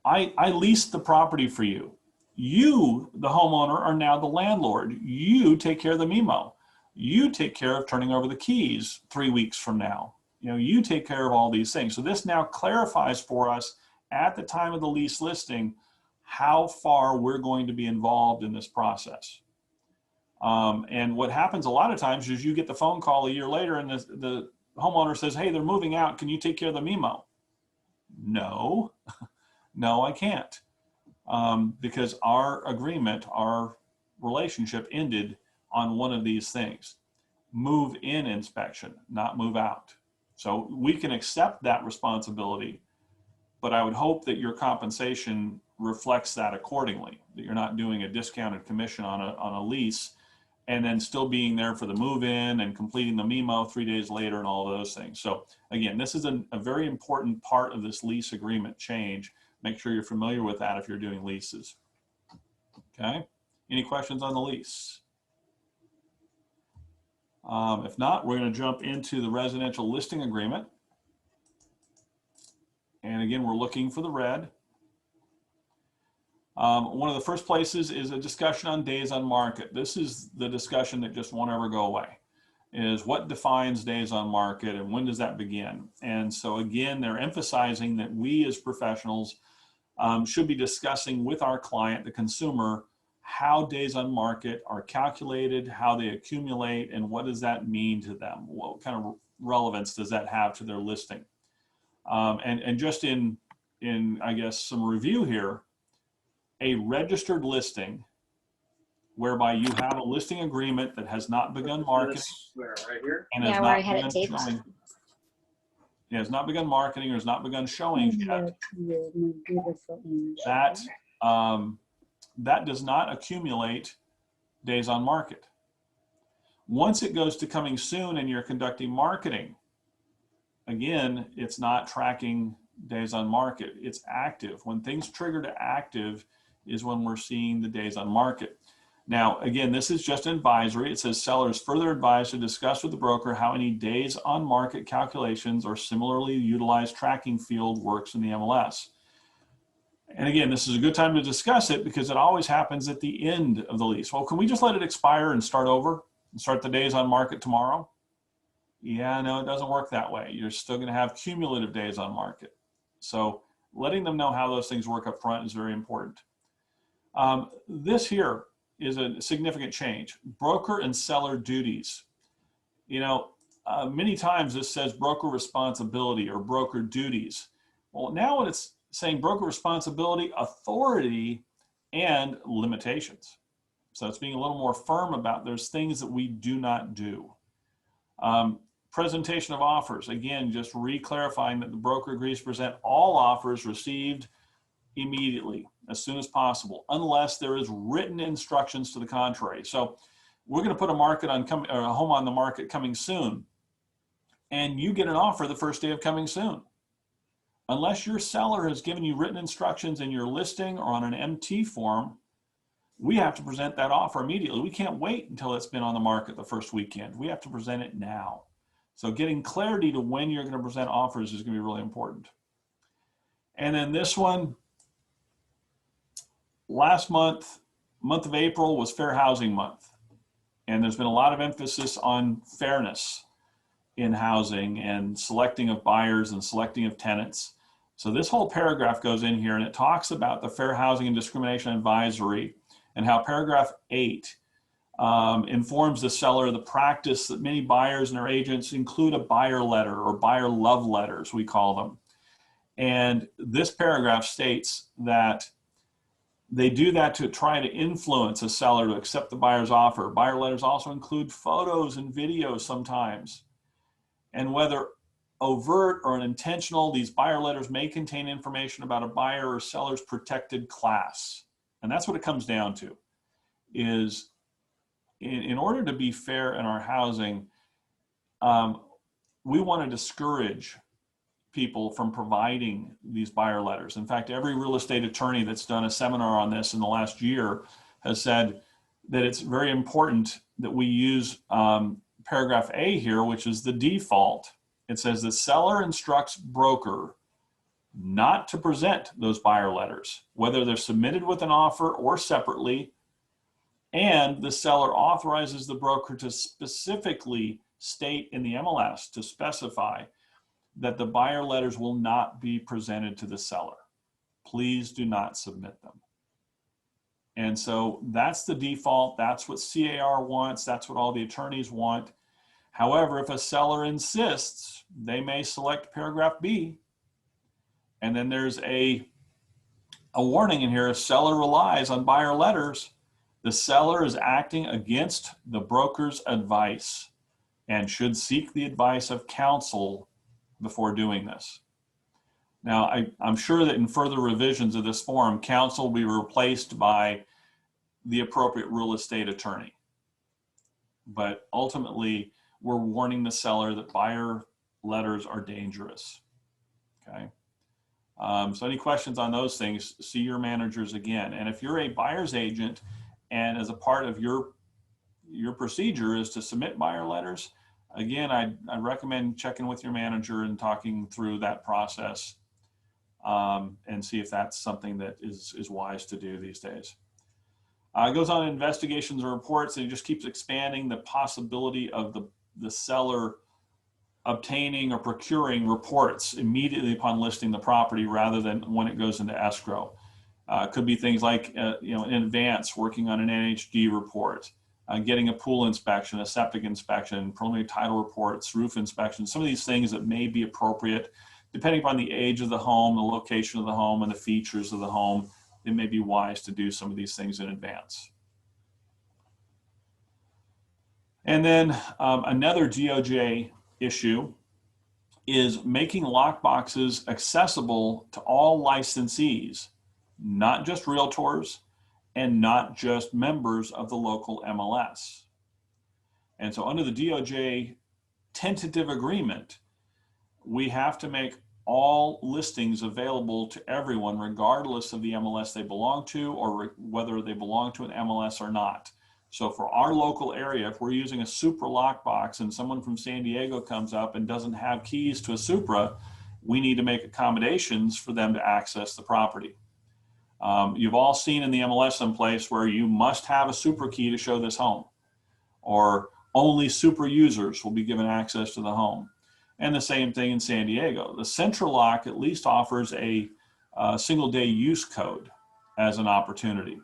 I leased the property for you. You, the homeowner, are now the landlord. You take care of the memo. You take care of turning over the keys 3 weeks from now. You know, you take care of all these things. So this now clarifies for us at the time of the lease listing how far we're going to be involved in this process. And what happens a lot of times is you get the phone call a year later and the homeowner says, hey, they're moving out. Can you take care of the memo? No, no, I can't. Because our agreement, our relationship ended on one of these things. Move in inspection, not move out. So we can accept that responsibility, but I would hope that your compensation reflects that accordingly, that you're not doing a discounted commission on a lease and then still being there for the move-in and completing the memo 3 days later and all of those things. So again, this is a very important part of this lease agreement change. Make sure you're familiar with that if you're doing leases. Okay, any questions on the lease? If not, we're going to jump into the residential listing agreement. And again, we're looking for the red. One of the first places is a discussion on days on market. This is the discussion that just won't ever go away, is what defines days on market and when does that begin? And so again, they're emphasizing that we as professionals should be discussing with our client, the consumer, how days on market are calculated, how they accumulate, and what does that mean to them? What kind of relevance does that have to their listing? And just in I guess some review here, a registered listing whereby you have a listing agreement that has not begun marketing and has not begun showing. Yeah, has not begun marketing or has not begun showing yet. That does not accumulate days on market. Once it goes to coming soon and you're conducting marketing, again, it's not tracking days on market, it's active. When things trigger to active is when we're seeing the days on market. Now, again, this is just advisory. It says sellers further advised to discuss with the broker how any days on market calculations or similarly utilized tracking field works in the MLS. And again, this is a good time to discuss it because it always happens at the end of the lease. Well, can we just let it expire and start over and start the days on market tomorrow? Yeah, no, it doesn't work that way. You're still going to have cumulative days on market. So letting them know how those things work up front is very important. This here is a significant change. Broker and seller duties. You know, many times this says broker responsibility or broker duties. Well, now it's saying broker responsibility, authority, and limitations. So it's being a little more firm about there's things that we do not do. Presentation of offers, again, just re-clarifying that the broker agrees to present all offers received immediately, as soon as possible, unless there is written instructions to the contrary. So we're going to put a home on the market coming soon, and you get an offer the first day of coming soon. Unless your seller has given you written instructions in your listing or on an MT form, we have to present that offer immediately. We can't wait until it's been on the market the first weekend. We have to present it now. So getting clarity to when you're going to present offers is going to be really important. And then this one, last month of April was Fair Housing Month. And there's been a lot of emphasis on fairness in housing and selecting of buyers and selecting of tenants. So this whole paragraph goes in here and it talks about the Fair Housing and Discrimination Advisory and how paragraph 8 informs the seller of the practice that many buyers and their agents include a buyer letter or buyer love letters, we call them. And this paragraph states that they do that to try to influence a seller to accept the buyer's offer. Buyer letters also include photos and videos sometimes. And whether overt or unintentional, these buyer letters may contain information about a buyer or seller's protected class. And that's what it comes down to, is in order to be fair in our housing, we want to discourage people from providing these buyer letters. In fact, every real estate attorney that's done a seminar on this in the last year has said that it's very important that we use paragraph A here, which is the default. It says the seller instructs broker not to present those buyer letters, whether they're submitted with an offer or separately, and the seller authorizes the broker to specifically state in the MLS to specify that the buyer letters will not be presented to the seller. Please do not submit them. And so that's the default. That's what CAR wants. That's what all the attorneys want. However, if a seller insists, they may select paragraph B. And then there's a warning in here: if seller relies on buyer letters, the seller is acting against the broker's advice and should seek the advice of counsel before doing this. Now, I'm sure that in further revisions of this form, counsel will be replaced by the appropriate real estate attorney. But ultimately, we're warning the seller that buyer letters are dangerous. Okay. So any questions on those things, see your managers again. And if you're a buyer's agent and as a part of your procedure is to submit buyer letters, again, I'd recommend checking with your manager and talking through that process and see if that's something that is wise to do these days. It goes on investigations and reports, and it just keeps expanding the possibility of the seller obtaining or procuring reports immediately upon listing the property rather than when it goes into escrow. Could be things like, in advance working on an NHD report, getting a pool inspection, a septic inspection, preliminary title reports, roof inspection, some of these things that may be appropriate depending upon the age of the home, the location of the home, and the features of the home. It may be wise to do some of these things in advance. And then another DOJ issue is making lockboxes accessible to all licensees, not just realtors and not just members of the local MLS. And so under the DOJ tentative agreement, we have to make all listings available to everyone, regardless of the MLS they belong to or whether they belong to an MLS or not. So for our local area, if we're using a Supra lockbox and someone from San Diego comes up and doesn't have keys to a Supra, we need to make accommodations for them to access the property. You've all seen in the MLS someplace where you must have a Supra key to show this home, or only Supra users will be given access to the home. And the same thing in San Diego. The Central Lock at least offers a single day use code as an opportunity.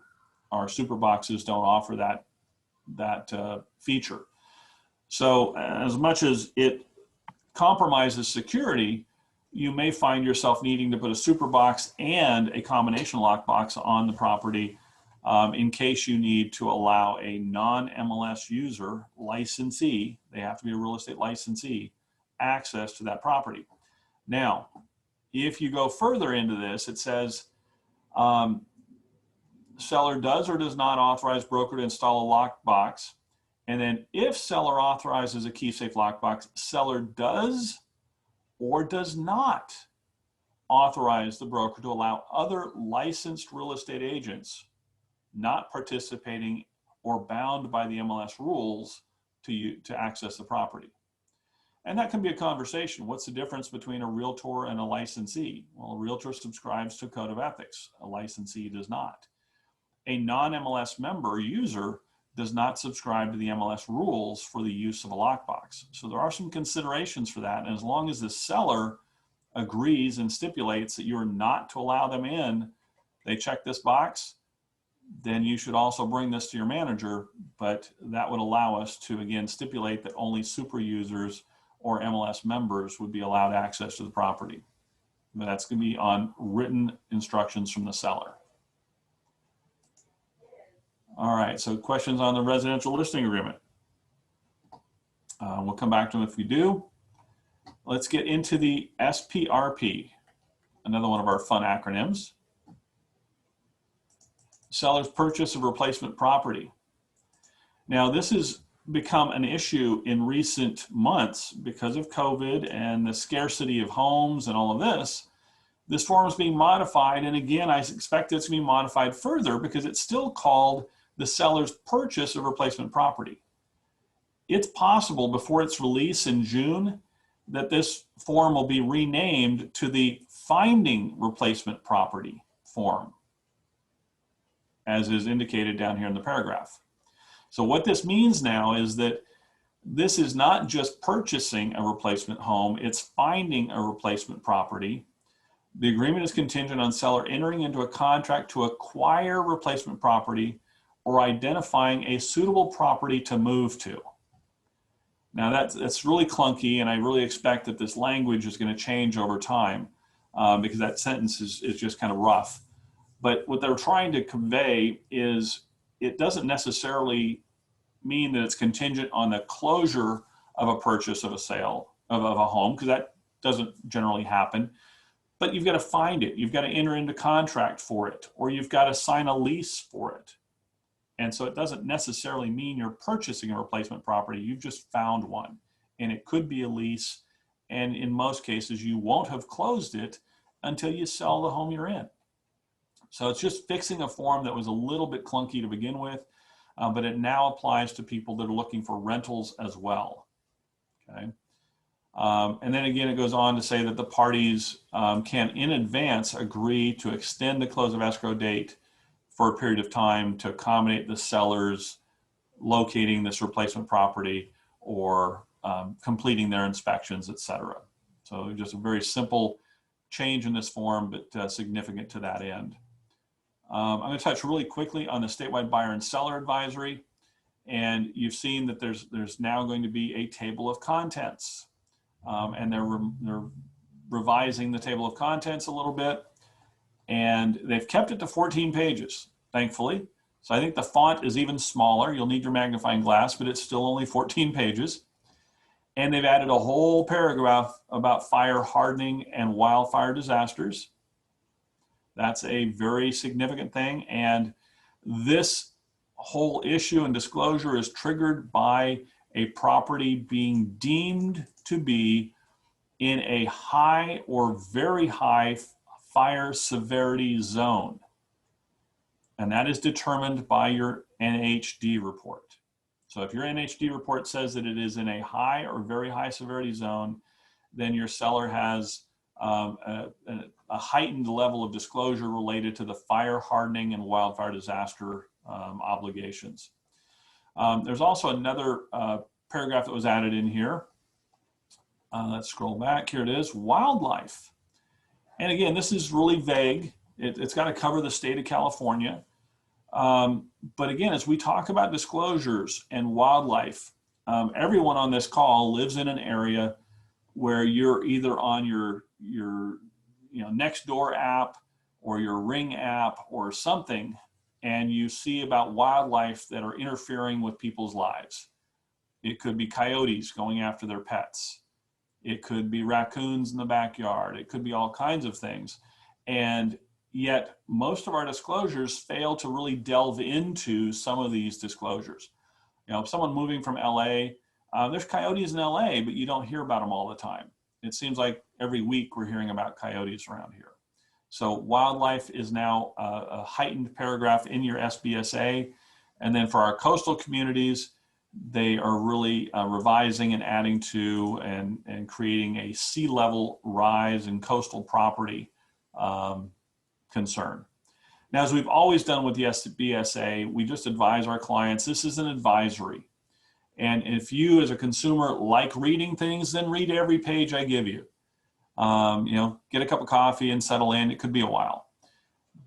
Our Supra boxes don't offer that feature. So as much as it compromises security, you may find yourself needing to put a Supra box and a combination lockbox on the property in case you need to allow a non-MLS user, licensee, they have to be a real estate licensee, access to that property. Now, if you go further into this, it says seller does or does not authorize broker to install a lockbox. And then if seller authorizes a key safe lockbox, seller does or does not authorize the broker to allow other licensed real estate agents not participating or bound by the MLS rules to access the property. And that can be a conversation. What's the difference between a realtor and a licensee? Well, a realtor subscribes to a code of ethics. A licensee does not. A non-MLS member user does not subscribe to the MLS rules for the use of a lockbox. So there are some considerations for that. And as long as the seller agrees and stipulates that you're not to allow them in, they check this box, then you should also bring this to your manager. But that would allow us to, again, stipulate that only super users or MLS members would be allowed access to the property. But that's going to be on written instructions from the seller. All right, so questions on the residential listing agreement? We'll come back to them if we do. Let's get into the SPRP, another one of our fun acronyms. Seller's purchase of replacement property. Now, this is become an issue in recent months because of COVID and the scarcity of homes and all of this. This form is being modified, and again, I expect it's going to be modified further because it's still called the seller's purchase of replacement property. It's possible before its release in June that this form will be renamed to the finding replacement property form, as is indicated down here in the paragraph. So what this means now is that this is not just purchasing a replacement home, it's finding a replacement property. The agreement is contingent on seller entering into a contract to acquire replacement property or identifying a suitable property to move to. Now that's really clunky, and I really expect that this language is going to change over time because that sentence is just kind of rough. But what they're trying to convey is it doesn't necessarily mean that it's contingent on the closure of a purchase of a sale of a home, because that doesn't generally happen. But you've got to find it. You've got to enter into contract for it, or you've got to sign a lease for it. And so it doesn't necessarily mean you're purchasing a replacement property. You've just found one, and it could be a lease. And in most cases, you won't have closed it until you sell the home you're in. So it's just fixing a form that was a little bit clunky to begin with, but it now applies to people that are looking for rentals as well. Okay. And then again, it goes on to say that the parties can in advance agree to extend the close of escrow date for a period of time to accommodate the sellers locating this replacement property or completing their inspections, et cetera. So just a very simple change in this form, but significant to that end. I'm going to touch really quickly on the statewide buyer and seller advisory. And you've seen that there's now going to be a table of contents. And they're revising the table of contents a little bit. And they've kept it to 14 pages, thankfully. So I think the font is even smaller. You'll need your magnifying glass, but it's still only 14 pages. And they've added a whole paragraph about fire hardening and wildfire disasters. That's a very significant thing. And this whole issue and disclosure is triggered by a property being deemed to be in a high or very high fire severity zone. And that is determined by your NHD report. So if your NHD report says that it is in a high or very high severity zone, then your seller has a heightened level of disclosure related to the fire hardening and wildfire disaster obligations. There's also another paragraph that was added in here. Let's scroll back. Here it is, wildlife. And again, this is really vague. It's got to cover the state of California. But again, as we talk about disclosures and wildlife, everyone on this call lives in an area where you're either on your Nextdoor app or your Ring app or something, and you see about wildlife that are interfering with people's lives. It could be coyotes going after their pets. It could be raccoons in the backyard. It could be all kinds of things. And yet most of our disclosures fail to really delve into some of these disclosures. If someone moving from LA, there's coyotes in LA, but you don't hear about them all the time. It seems like every week we're hearing about coyotes around here. So wildlife is now a heightened paragraph in your SBSA. And then for our coastal communities, they are really revising and adding to and creating a sea level rise in coastal property concern. Now, as we've always done with the SBSA, we just advise our clients, this is an advisory. And if you as a consumer like reading things, then read every page I give you. Get a cup of coffee and settle in. It could be a while.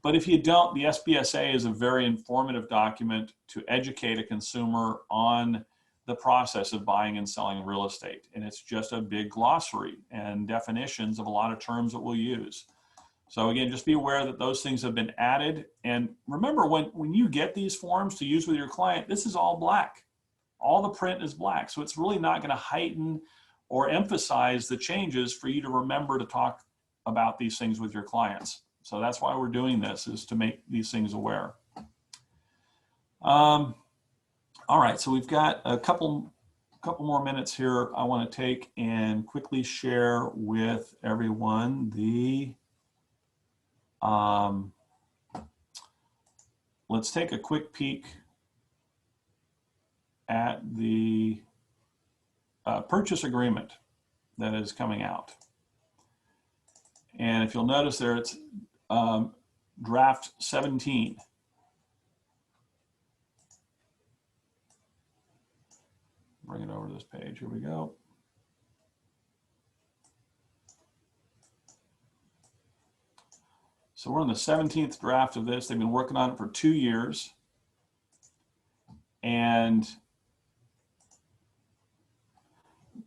But if you don't, the SBSA is a very informative document to educate a consumer on the process of buying and selling real estate. And it's just a big glossary and definitions of a lot of terms that we'll use. So again, just be aware that those things have been added. And remember, when you get these forms to use with your client, this is all black. All the print is black. So it's really not going to heighten or emphasize the changes for you to remember to talk about these things with your clients. So that's why we're doing this, is to make these things aware. All right, so we've got a couple more minutes here I want to take and quickly share with everyone the, let's take a quick peek at the purchase agreement that is coming out. And if you'll notice there, it's draft 17. Bring it over to this page. Here we go. So we're on the 17th draft of this. They've been working on it for 2 years. And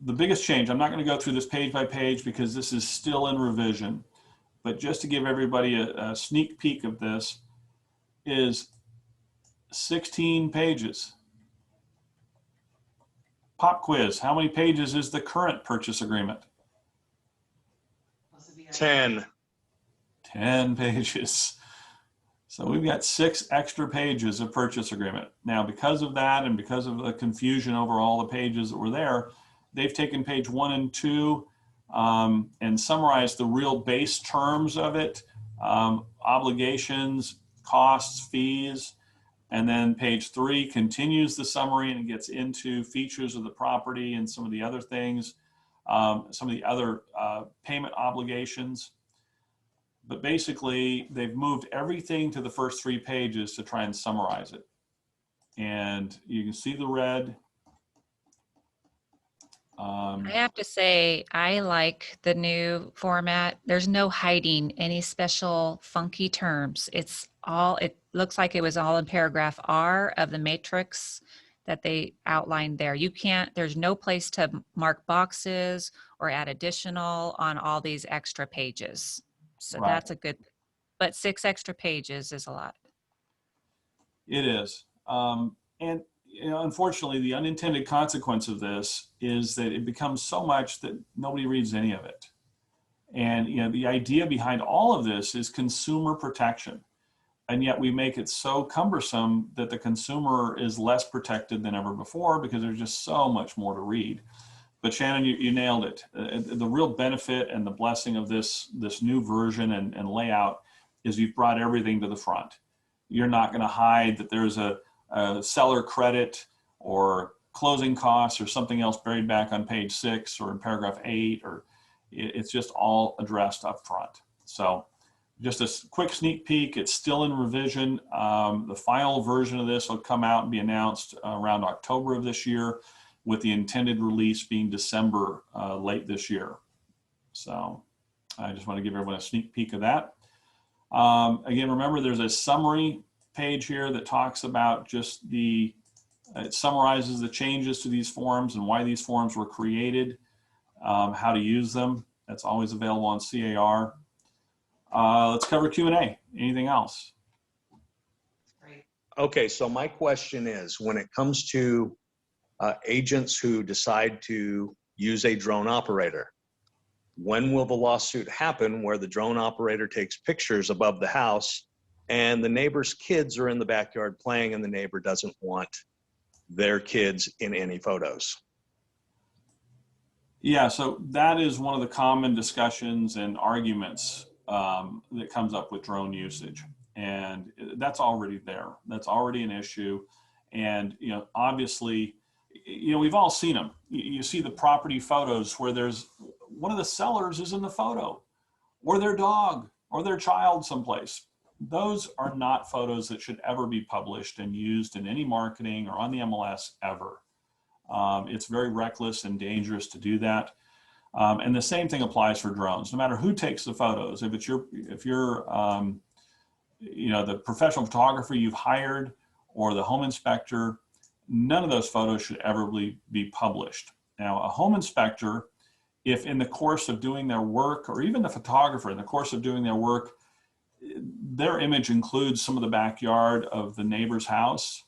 the biggest change, I'm not going to go through this page by page because this is still in revision, but just to give everybody a sneak peek of this, is 16 pages. Pop quiz, how many pages is the current purchase agreement? 10. 10 pages. So we've got 6 extra pages of purchase agreement. Now, because of that and because of the confusion over all the pages that were there, they've taken page 1 and 2 and summarized the real base terms of it, obligations, costs, fees. And then page 3 continues the summary and gets into features of the property and some of the other things, some of the other payment obligations. But basically, they've moved everything to the first 3 pages to try and summarize it. And you can see the red. I have to say, I like the new format. There's no hiding any special funky terms. It's all, it looks like it was all in paragraph R of the matrix that they outlined there. You can't, there's no place to mark boxes or add additional on all these extra pages. So Right. that's a good, but 6 extra pages is a lot. It is. And unfortunately, the unintended consequence of this is that it becomes so much that nobody reads any of it. And the idea behind all of this is consumer protection. And yet we make it so cumbersome that the consumer is less protected than ever before because there's just so much more to read. But Shannon, you nailed it. The real benefit and the blessing of this new version and layout is you've brought everything to the front. You're not going to hide that there's a seller credit or closing costs or something else buried back on page 6 or in paragraph 8, or it's just all addressed up front. So just a quick sneak peek, it's still in revision. The final version of this will come out and be announced around October of this year, with the intended release being December late this year. So I just want to give everyone a sneak peek of that. Again, remember there's a summary page here that talks about just it summarizes the changes to these forms and why these forms were created, how to use them. That's always available on CAR. Let's cover Q&A. Anything else? Okay, so my question is, when it comes to agents who decide to use a drone operator, when will the lawsuit happen where the drone operator takes pictures above the house and the neighbor's kids are in the backyard playing and the neighbor doesn't want their kids in any photos? Yeah, so that is one of the common discussions and arguments that comes up with drone usage. And that's already there. That's already an issue. And, obviously, we've all seen them. You see the property photos where there's one of the sellers is in the photo, or their dog or their child someplace. Those are not photos that should ever be published and used in any marketing or on the MLS ever. It's very reckless and dangerous to do that. And the same thing applies for drones. No matter who takes the photos, if you're the professional photographer you've hired or the home inspector, none of those photos should ever be published. Now, a home inspector, if in the course of doing their work, or even the photographer in the course of doing their work, their image includes some of the backyard of the neighbor's house,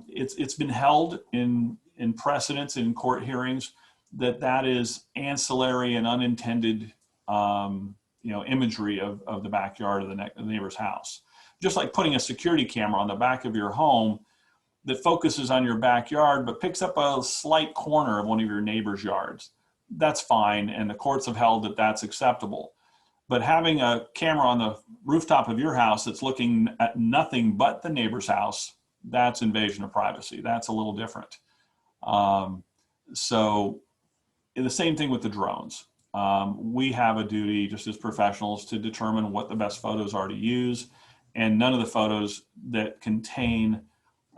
it's been held in precedents in court hearings that is ancillary and unintended imagery of the backyard of the neighbor's house. Just like putting a security camera on the back of your home, that focuses on your backyard, but picks up a slight corner of one of your neighbor's yards. That's fine, and the courts have held that that's acceptable. But having a camera on the rooftop of your house that's looking at nothing but the neighbor's house, that's invasion of privacy. That's a little different. So the same thing with the drones. We have a duty just as professionals to determine what the best photos are to use, and none of the photos that contain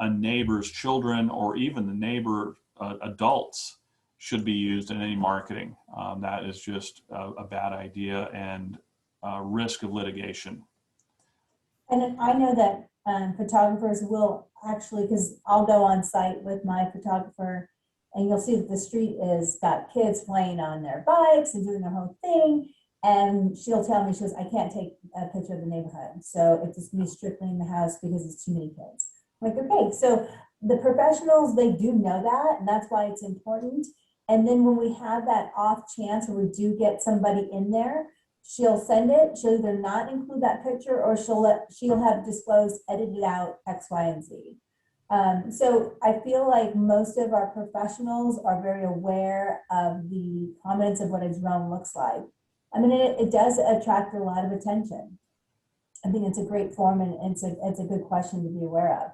a neighbor's children or even the neighbor adults should be used in any marketing. That is just a bad idea and risk of litigation. And I know that photographers will actually, because I'll go on site with my photographer and you'll see that the street is got kids playing on their bikes and doing their whole thing. And she'll tell me, she goes, I can't take a picture of the neighborhood. So it's just me strictly in the house because it's too many kids. I'm like, okay, so the professionals, they do know that, and that's why it's important. And then when we have that off chance where we do get somebody in there, she'll send it, she'll either not include that picture or she'll have disclosed, edited out X, Y, and Z. So I feel like most of our professionals are very aware of the comments of what a drone looks like. I mean, it does attract a lot of attention. I think it's a great form, and it's a good question to be aware of.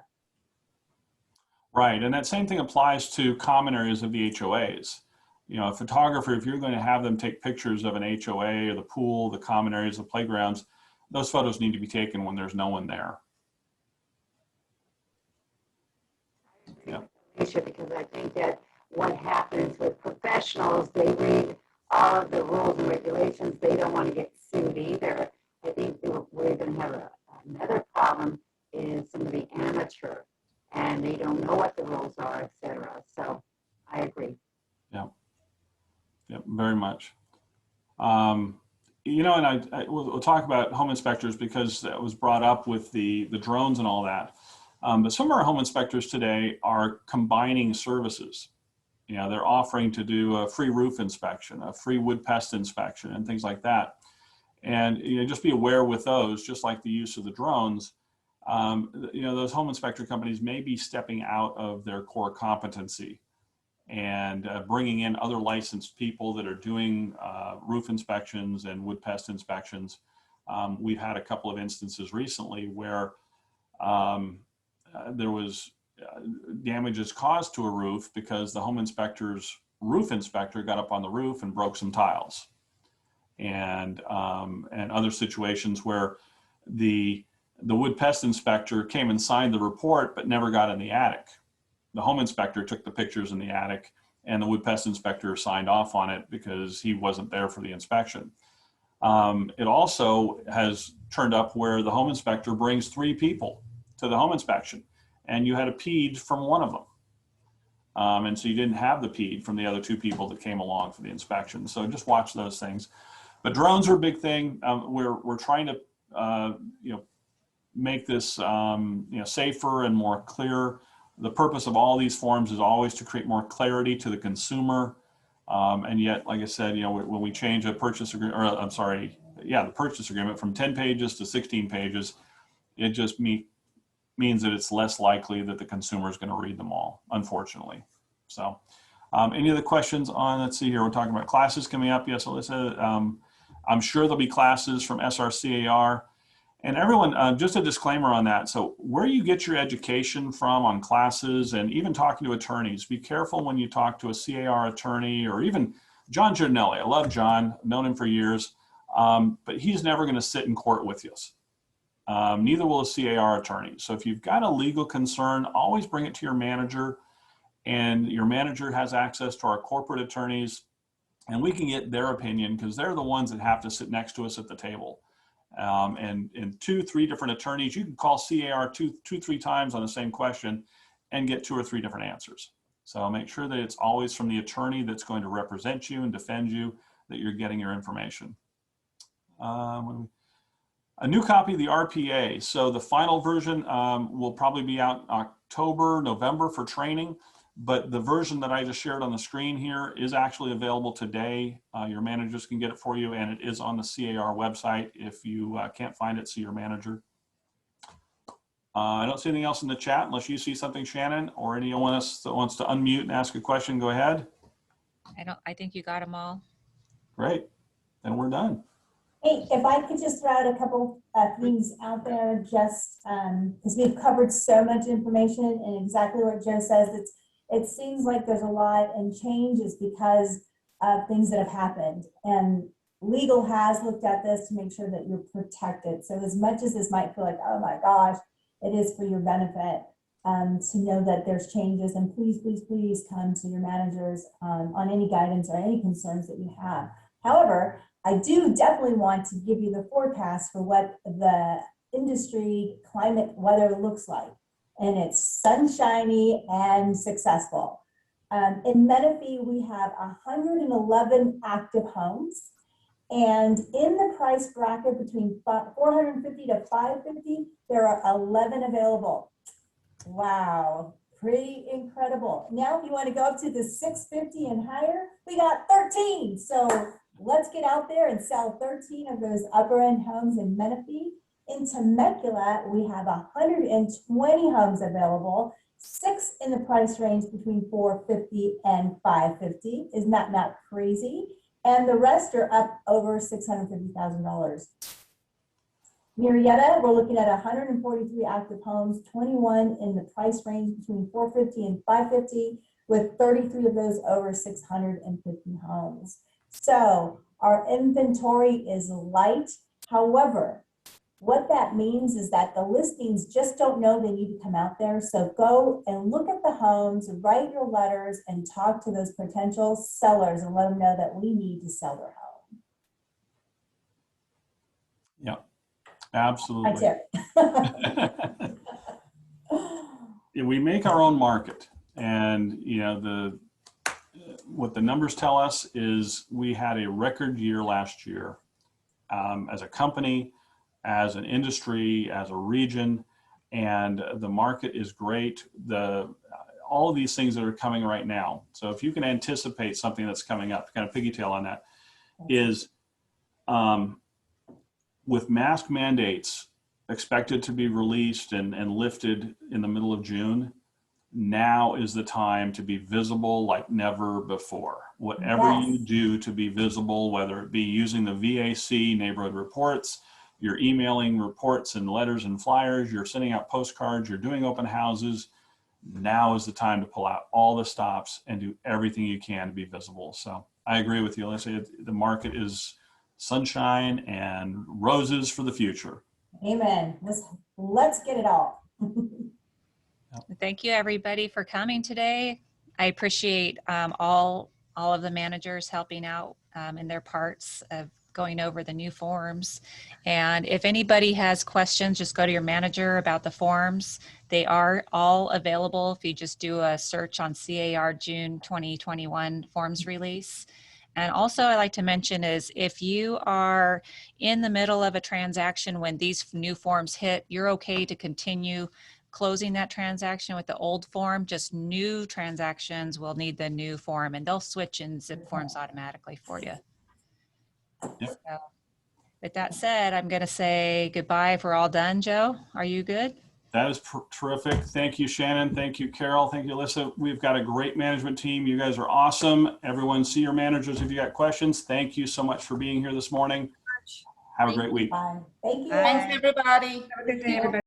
Right, and that same thing applies to common areas of the HOAs. You know, a photographer, if you're going to have them take pictures of an HOA or the pool, the common areas, the playgrounds, those photos need to be taken when there's no one there. Yeah. Because I think that what happens with professionals, they read all of the rules and regulations. They don't want to get sued either. I think we're going to have another problem is some of the amateur, and they don't know what the rules are, etc. So I agree. Yeah. Yeah, very much. You know, and we'll talk about home inspectors because that was brought up with the drones and all that. But some of our home inspectors today are combining services. You know, they're offering to do a free roof inspection, a free wood pest inspection, and things like that. And you know, just be aware with those, just like the use of the drones. You know, those home inspector companies may be stepping out of their core competency and bringing in other licensed people that are doing roof inspections and wood pest inspections. We've had a couple of instances recently where there was damages caused to a roof because the home inspector's roof inspector got up on the roof and broke some tiles, and other situations where the wood pest inspector came and signed the report but never got in the attic. The home inspector took the pictures in the attic and the wood pest inspector signed off on it because he wasn't there for the inspection. It also has turned up where the home inspector brings 3 people to the home inspection and you had a PED from one of them. And so you didn't have the PED from the other 2 people that came along for the inspection. So just watch those things. But drones are a big thing. We're trying to you know, make this you know, safer and more clear. The purpose of all these forms is always to create more clarity to the consumer. And yet, like I said, you know, when we change a purchase agreement, or I'm sorry, yeah, the purchase agreement from 10 pages to 16 pages, it just means that it's less likely that the consumer is going to read them all, unfortunately. So any other questions on, let's see here, we're talking about classes coming up. Yes, Alyssa, I'm sure there'll be classes from SRCAR. And everyone, just a disclaimer on that. So where you get your education from on classes and even talking to attorneys, be careful when you talk to a CAR attorney or even John Giordinelli. I love John, I've known him for years, but he's never going to sit in court with you. Neither will a CAR attorney. So if you've got a legal concern, always bring it to your manager, and your manager has access to our corporate attorneys, and we can get their opinion because they're the ones that have to sit next to us at the table. And 2, 3 different attorneys, you can call CAR 2, 3 times on the same question and get 2 or 3 different answers. So make sure that it's always from the attorney that's going to represent you and defend you that you're getting your information. A new copy of the RPA. So the final version will probably be out October, November for training. But the version that I just shared on the screen here is actually available today. Your managers can get it for you, and it is on the CAR website. If you can't find it, see your manager. I don't see anything else in the chat unless you see something, Shannon, or anyone else that wants to unmute and ask a question. Go ahead. I think you got them all. Great. Then we're done. Hey, if I could just throw out a couple things out there, just because we've covered so much information, and exactly what Joe says, it seems like there's a lot, and change is because of things that have happened. And legal has looked at this to make sure that you're protected. So as much as this might feel like, oh my gosh, it is for your benefit to know that there's changes. And please, please, please come to your managers on any guidance or any concerns that you have. However, I do definitely want to give you the forecast for what the industry climate weather looks like. And it's sunshiny and successful. In Menifee, we have 111 active homes. And in the price bracket between 450 to 550, there are 11 available. Wow, pretty incredible. Now, if you want to go up to the 650 and higher, we got 13. So let's get out there and sell 13 of those upper end homes in Menifee. In Temecula, we have 120 homes available, 6 in the price range between 450 and 550. Isn't that not crazy? And the rest are up over $650,000. Murrieta, we're looking at 143 active homes, 21 in the price range between 450 and 550, with 33 of those over 650 homes. So our inventory is light. However, what that means is that the listings just don't know they need to come out there. So go and look at the homes, write your letters, and talk to those potential sellers and let them know that we need to sell their home. Yeah, absolutely. We make our own market, and you know what the numbers tell us is we had a record year last year as a company, as an industry, as a region, and the market is great. All of these things that are coming right now. So if you can anticipate something that's coming up, kind of piggytail on that, is with mask mandates expected to be released and lifted in the middle of June, now is the time to be visible like never before. Whatever you do to be visible, whether it be using the VAC neighborhood reports, you're emailing reports and letters and flyers, you're sending out postcards, you're doing open houses, now is the time to pull out all the stops and do everything you can to be visible. So I agree with you, Alyssa. The market is sunshine and roses for the future. Amen. Let's get it all. Thank you, everybody, for coming today. I appreciate all of the managers helping out in their parts of going over the new forms. And if anybody has questions, just go to your manager about the forms. They are all available if you just do a search on CAR June 2021 forms release. And also I like to mention is if you are in the middle of a transaction when these new forms hit, you're okay to continue closing that transaction with the old form. Just new transactions will need the new form, and they'll switch in zip forms automatically for you. Yep. So, with that said, I'm going to say goodbye if we're all done. Joe, are you good? That is terrific. Thank you, Shannon. Thank you, Carol. Thank you, Alyssa. We've got a great management team. You guys are awesome. Everyone, see your managers if you got questions. Thank you so much for being here this morning. Have a great week. Bye. Thank you. Bye. Thanks, everybody. Have a good day, everybody.